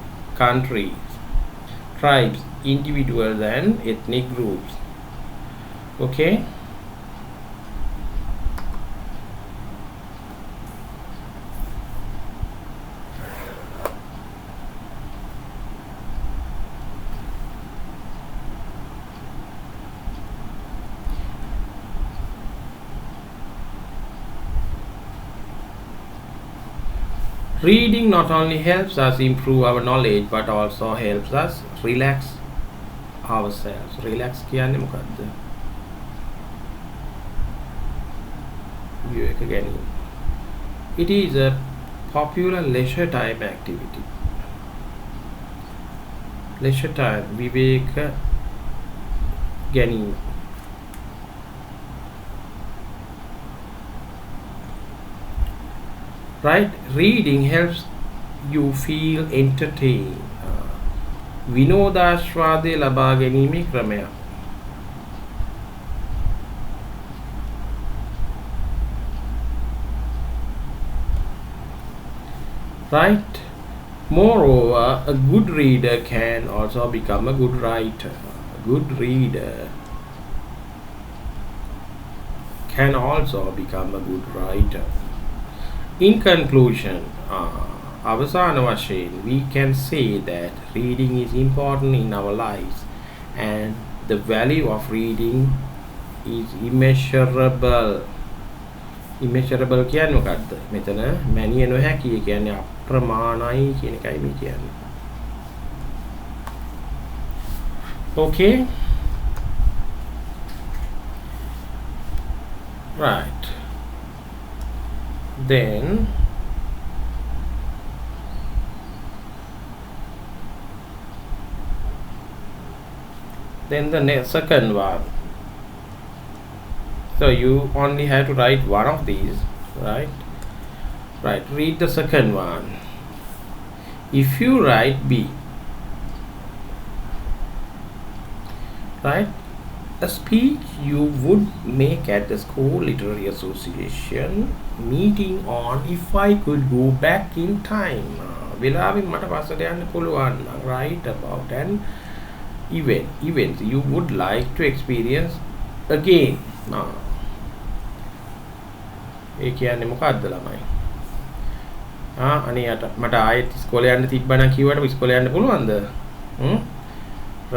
countries, tribes, individuals and ethnic groups. Okay? Reading not only helps us improve our knowledge but also helps us relax ourselves. Relax කියන්නේ මොකද්ද? විවේක ගැනීම. It is a popular leisure time activity. Leisure time විවේක ගැනීම. Right? Reading helps you feel entertained. විනෝදාස්වාදය ලබා ගැනීමේ ක්‍රමයක්. Right? Moreover, a good reader can also become a good writer. A good reader can also become a good writer. In conclusion, අවසාන වශයෙන්, we can say that reading is important in our lives and the value of reading is immeasurable. Immeasurable කියන්නේ මොකද්ද? මෙතන මැනිය නොහැකි කියන්නේ අප්‍රමාණයි කියන එකයි මේ කියන්නේ. Okay? Right. Then the second one. So you only have to write one of these, right? Right. Read the second one. If you write B, right, a speech you would make at the school literary association meeting on if I could go back in time. වෙලාවෙන් මට පස්සට යන්න පුළුවන් නම් write about an events you would like to experience again. ඒ කියන්නේ මොකද්ද ළමයි? අනේ මට ආයෙත් ඉස්කෝලේ යන්න තිබ්බනම් කිව්වට ඉස්කෝලේ යන්න පුළුවන්ද?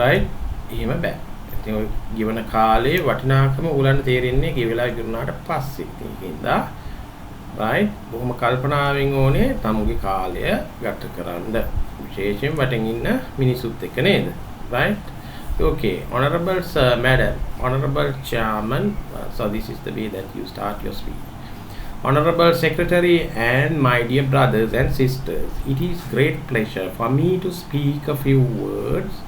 right? එහෙම බෑ. ඉතින් ඔය ජීවන කාලේ වටිනාකම උගලන්න තේරෙන්නේ ගේ වෙලාව ඉවරනාට පස්සේ. ඒකින්ද right? බොහොම කල්පනාවෙන් ඕනේ තමුගේ කාලය ගත කරන්න. විශේෂයෙන් වටෙන් ඉන්න මිනිසුත් එක්ක නේද? Right? Okay, honorable sir, madam, honorable chairman, so this is the way that you start your speech. Honorable secretary and my dear brothers and sisters, it is great pleasure for me to speak a few words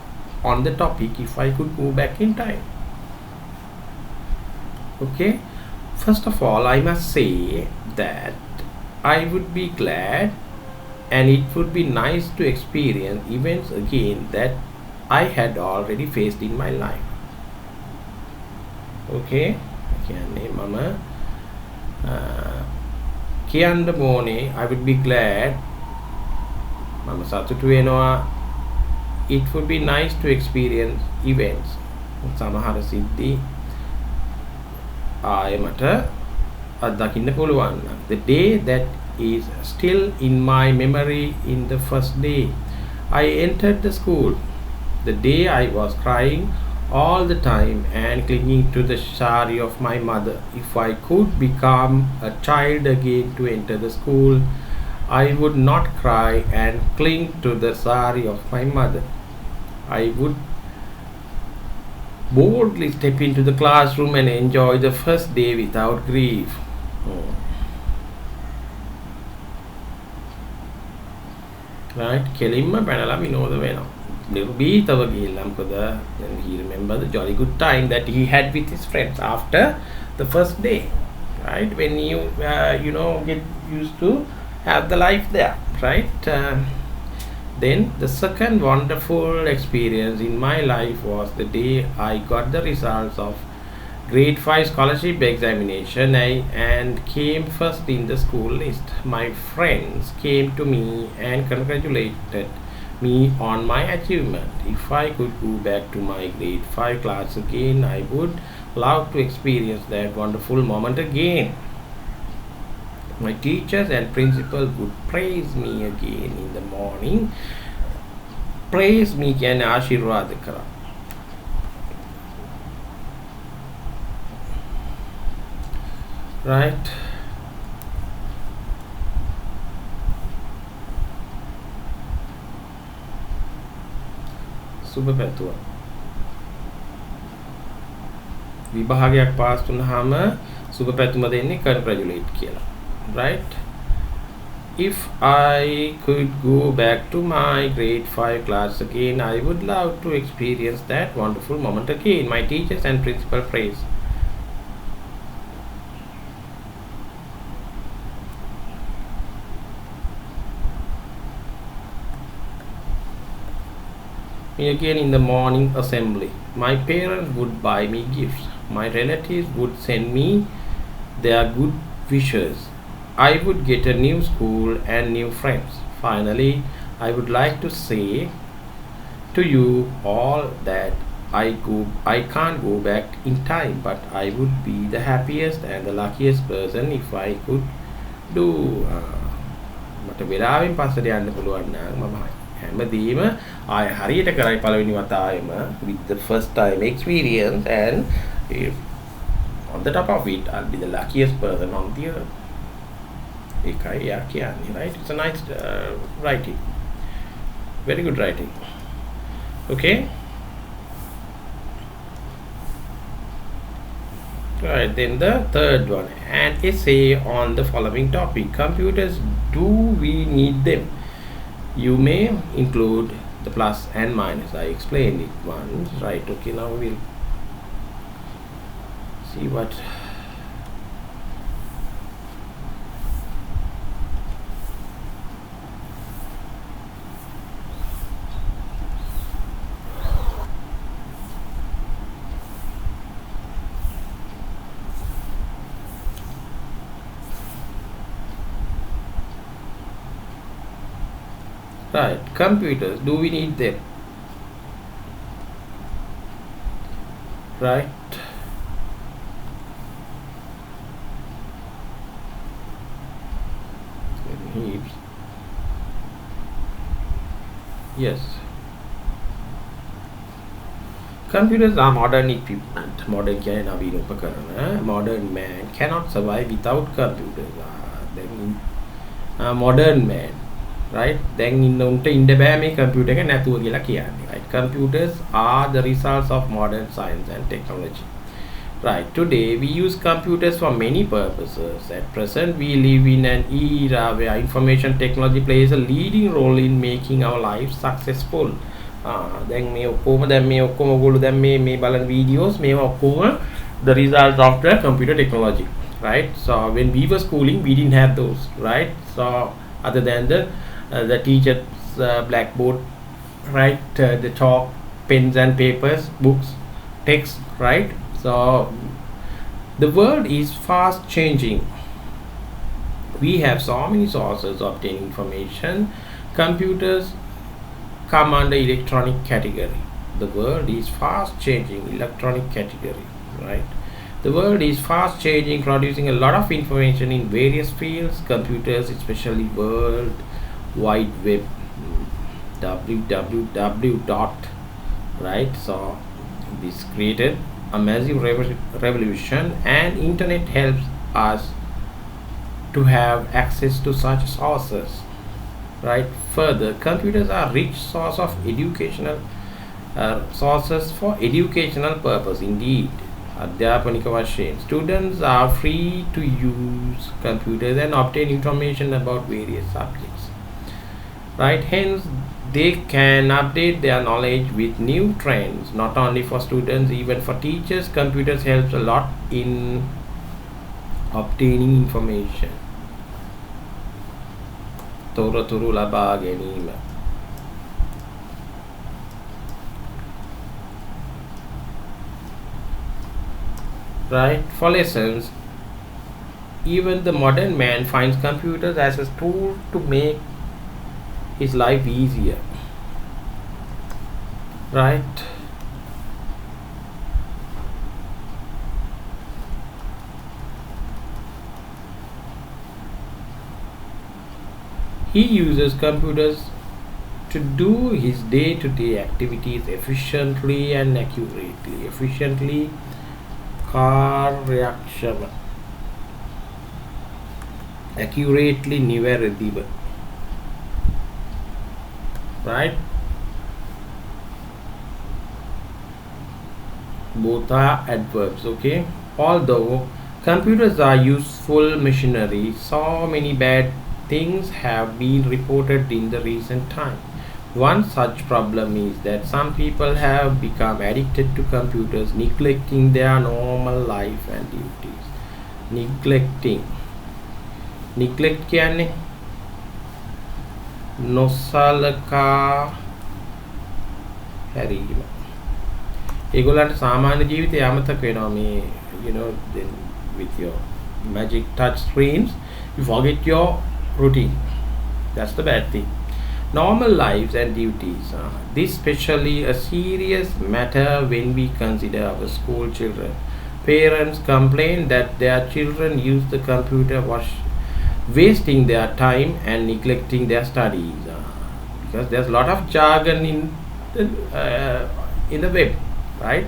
on the topic if I could go back in time. Okay, first of all I must say that I would be glad and it would be nice to experience events again that I had already faced in my life. Okay, කියන්නේ මම කියන්න ඕනේ I would be glad මම සතුටු වෙනවා it would be nice to experience events සමහර සිද්ධි ආයෙ මට අත්දකින්න පුළුවන්. The day that is still in my memory in the first day I entered the school. The day I was crying all the time and clinging to the sari of my mother. If I could become a child again to enter the school, I would not cry and cling to the sari of my mother. I would boldly step into the classroom and enjoy the first day without grief. Right? කෙලින්ම පැනලා විනෝද වෙනවා. නිර්භීතව ගිහිල්ලා මොකද then he remember the jolly good time that he had with his friends after the first day, right? When you get used to have the life there, right? Then the second wonderful experience in my life was the day I got the results of grade 5 scholarship examination and came first in the school list. My friends came to me and congratulated me on my achievement. If I could go back to my grade 5 class again, I would love to experience that wonderful moment again. My teachers and principal would praise me again in the morning. Praise me කියන්නේ ආශිර්වාද කරා. Right? සුබ පැතුවා. විභාගයක් pass වුණාම සුබ පැතුම දෙන්නේ congratulate කියලා. Right? If I could go back to my grade 5 class again, I would love to experience that wonderful moment again. My teachers and principal praise. Me again in the morning assembly. My parents would buy me gifts. My relatives would send me their good wishes. I would get a new school and new friends. Finally, I would like to say to you all that I can't go back in time, but I would be the happiest and the luckiest person if I could do. මට වෙලාවෙන් පස්සට යන්න පුළුවන් නම් මම හැමදේම ආය හරියට කරයි පළවෙනි වතාවෙම with the first time experience, and if on the top of it I'll be the luckiest person on the earth. ඒකයි යා කියන්නේ, right? It's a nice writing, very good writing. Okay, right, then the third one, an essay on the following topic: computers, do we need them? You may include the plus and minus. I explained it once, right? Okay, now we'll see what right, computers, do we need them? Right, needs. Yes, computers are modern equipment. Modern කියන්නේ නවීන උපකරණ. Modern man cannot survive without computers. Then modern man, right? දැන් ඉන්න උන්ට ඉන්න බෑ මේ computer එක නැතුව කියලා කියන්නේ. Right? Computers are the results of modern science and technology. Right. Today we use computers for many purposes. At present we live in an era where information technology plays a leading role in making our lives successful. දැන් මේ ඔක්කොම ඔයගොල්ලෝ දැන් මේ බලන videos මේවා ඔක්කොම the result of the computer technology, right? So when we were schooling we didn't have those, right? So other than the teacher's blackboard, right? The chalk, pens and papers, books, text, right? So the world is fast changing. We have so many sources of obtaining information. Computers come under electronic category. The world is fast changing, electronic category, right? The world is fast changing, producing a lot of information in various fields. Computers, especially World Wide Web, www dot, right? So this created a massive revolution, and internet helps us to have access to such sources, right? Further, computers are rich source of educational sources for educational purpose. Indeed, අධ්‍යාපනික වශයෙන් students are free to use computers and obtain information about various subjects, right? Hence they can update their knowledge with new trends. Not only for students, even for teachers, computers helps a lot in obtaining information. තොරතුරු ලබා ගැනීම. Right? For lessons, even the modern man finds computers as a tool to make his life easier, right? He uses computers to do his day-to-day activities efficiently and accurately. Efficiently, කාර්යක්ෂම, accurately නිවැරදිව, right? Both are adverbs, okay? Although computers are useful machinery, so many bad things have been reported in the recent time. One such problem is that some people have become addicted to computers, neglecting their normal life and duties. Neglecting. Neglect කියන්නේ නොසලකා හැරීම. ඒගොල්ලන්ට සාමාන්‍ය ජීවිතය අමතක වෙනවා මේ you know then with your magic touch screens you forget your routine. That's the bad thing. Normal lives and duties. This especially a serious matter when we consider our school children. Parents complain that their children use the computer wasting their time and neglecting their studies because there's a lot of jargon in the web, right?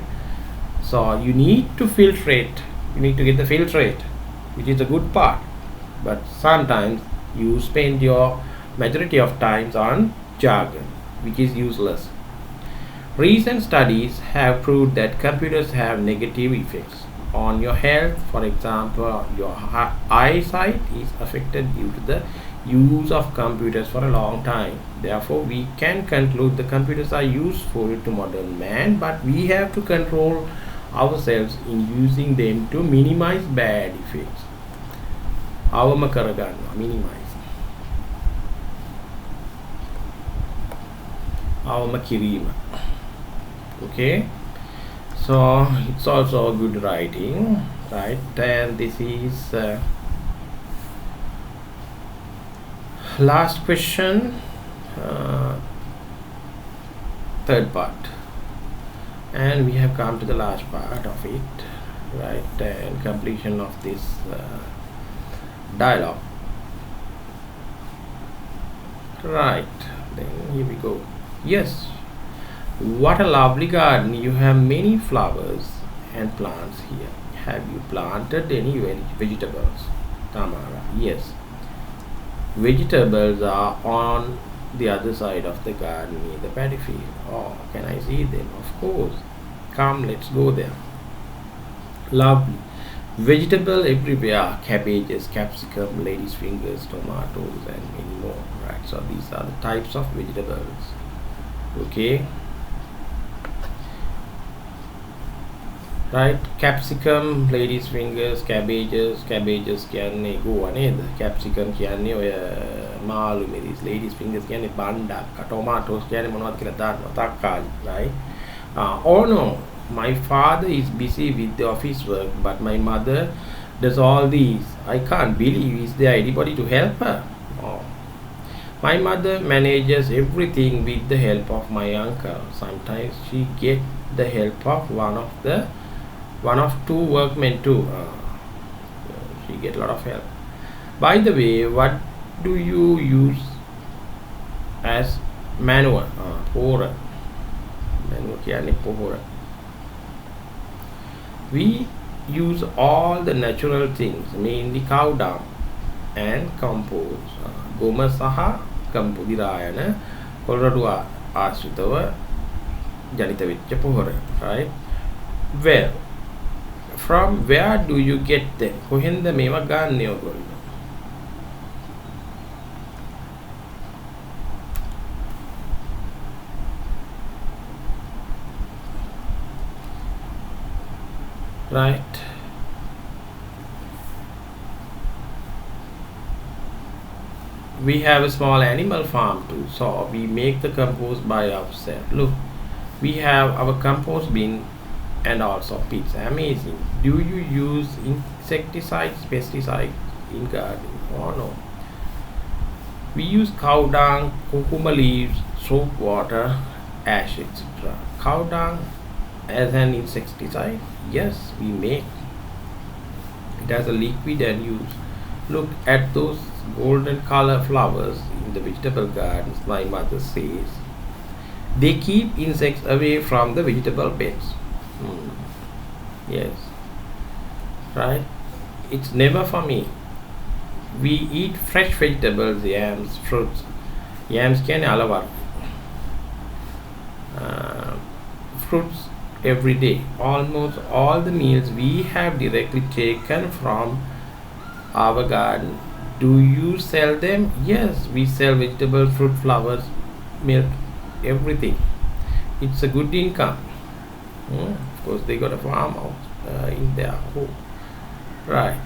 So you need to filtrate. You need to get the filtrate, which is the good part. But sometimes you spend your majority of times on jargon, which is useless. Recent studies have proved that computers have negative effects on your health. For example, your eyesight is affected due to the use of computers for a long time. Therefore, we can conclude the computers are useful to modern man, but we have to control ourselves in using them to minimize bad effects. අවම කරගන්නවා, minimize. අවම කිරීම. Okay. So it's also good writing, right? And this is last question, third part, and we have come to the last part of it, right? And completion of this dialogue, right? Then here we go. Yes. What a lovely garden. You have many flowers and plants here. Have you planted any vegetables? Tamara. Yes. Vegetables are on the other side of the garden near the paddy field. Oh, can I see them? Of course. Come, let's go there. Lovely. Vegetable everywhere. Cabbages, capsicum, lady's fingers, tomatoes, and many more. Right. So these are the types of vegetables. Okay. Right, capsicum, ladies fingers, cabbages කියන්නේ ගෝවා නේද? capsicum කියන්නේ ඔය මාළු මිරිස්, ladies fingers කියන්නේ බණ්ඩක්, tomatoes කියන්නේ මොනවද කියලා දාන්නවා, තක්කාලි, right? Oh no, my father is busy with the office work, but my mother does all these. I can't believe, is there anybody to help her? Oh. My mother manages everything with the help of my uncle. Sometimes she gets the help of one of two workmen too. She get a lot of help. By the way, what do you use as manure? Pora. Manure කියන්නේ පොහොර. We use all the natural things, mainly cow dung and compost. ගොම සහ කම්පෝස්ට් දිරායන කොළරඩු ආශ්‍රිතව ජනිත වෙච්ච පොහොර, right? Well, from where do you get them? කොහෙන්ද මේවා ගන්නෙ ඔයගොල්ලෝ? Right. We have a small animal farm too, so we make the compost by ourselves. Look, we have our compost bin and also pits. Amazing. Do you use insecticides, pesticides in gardening? Oh no. We use cow dung, cucumber leaves, soap water, ash, etc. Cow dung as an insecticide? Yes, we make. It as a liquid and use. Look at those golden color flowers in the vegetable gardens, my mother says. They keep insects away from the vegetable beds. Yes. Right? It's never for me. We eat fresh vegetables, yams, fruits. Yams can alavar. Fruits every day. Almost all the meals we have directly taken from our garden. Do you sell them? Yes, we sell vegetables, fruit, flowers, milk, everything. It's a good income. Of course, they got a farmhouse in their home. Right.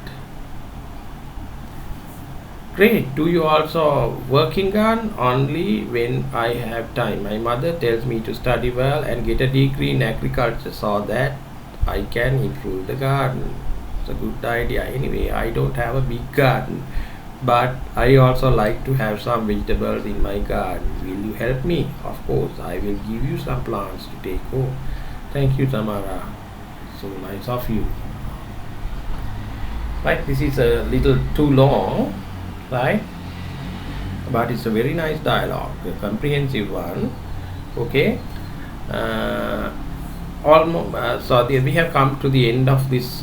Great. Do you also work in garden? Only when I have time. My mother tells me to study well and get a degree in agriculture so that I can improve the garden. It's a good idea. Anyway, I don't have a big garden, but I also like to have some vegetables in my garden. Will you help me? Of course, I will give you some plants to take home. Thank you, Tamara. So nice of you. Right, this is a little too long, right? But it's a very nice dialogue, a comprehensive one. Okay. So we have come to the end of this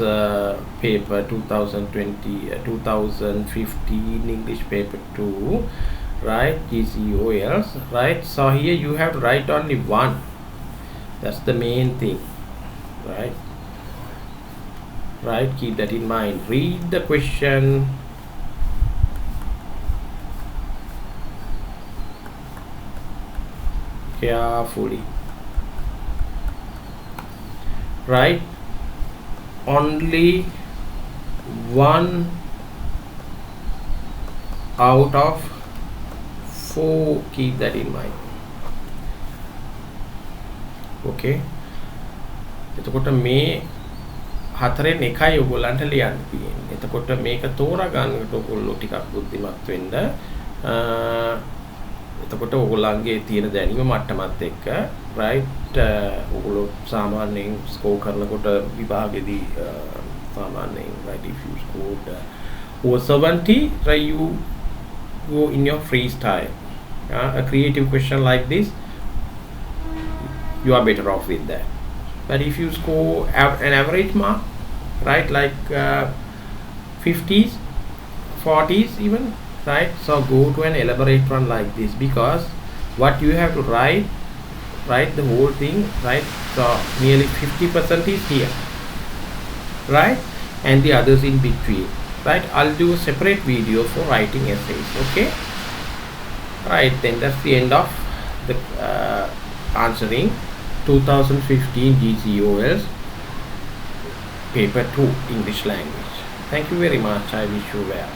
paper 2020 2015 English paper 2, right? GCOLs, right? So here you have to write only one. That's the main thing, right? Right, keep that in mind. Read the question carefully. Right, only one out of four. Keep that in mind. Okay. එතකොට මේ හතරෙන් එකයි ඔයගොල්ලන්ට ලියන්න තියෙන්නේ. එතකොට මේක තෝරා ගන්නකොට ඔයගොල්ලෝ ටිකක් බුද්ධිමත් වෙන්න. එතකොට ඔයගොල්ලන්ගේ තියෙන දැනීම මට්ටමත් එක්ක right ඔයගොල්ලෝ සාමාන්‍යයෙන් ස්කෝර් කරනකොට විභාගෙදී සාමාන්‍යයෙන් right if you scored over 70, right, you go in your freestyle. A creative question like this, you are better off with that. But if you score an average mark, right, like 50s, 40s even, right, so go to an elaborate one like this, because what you have to write the whole thing, right, so nearly 50% is here, right, and the others in between, right. I'll do a separate video for writing essays. Okay, right, then that's the end of the answering 2015 GCOLs paper 2 English language. Thank you very much. I wish you well.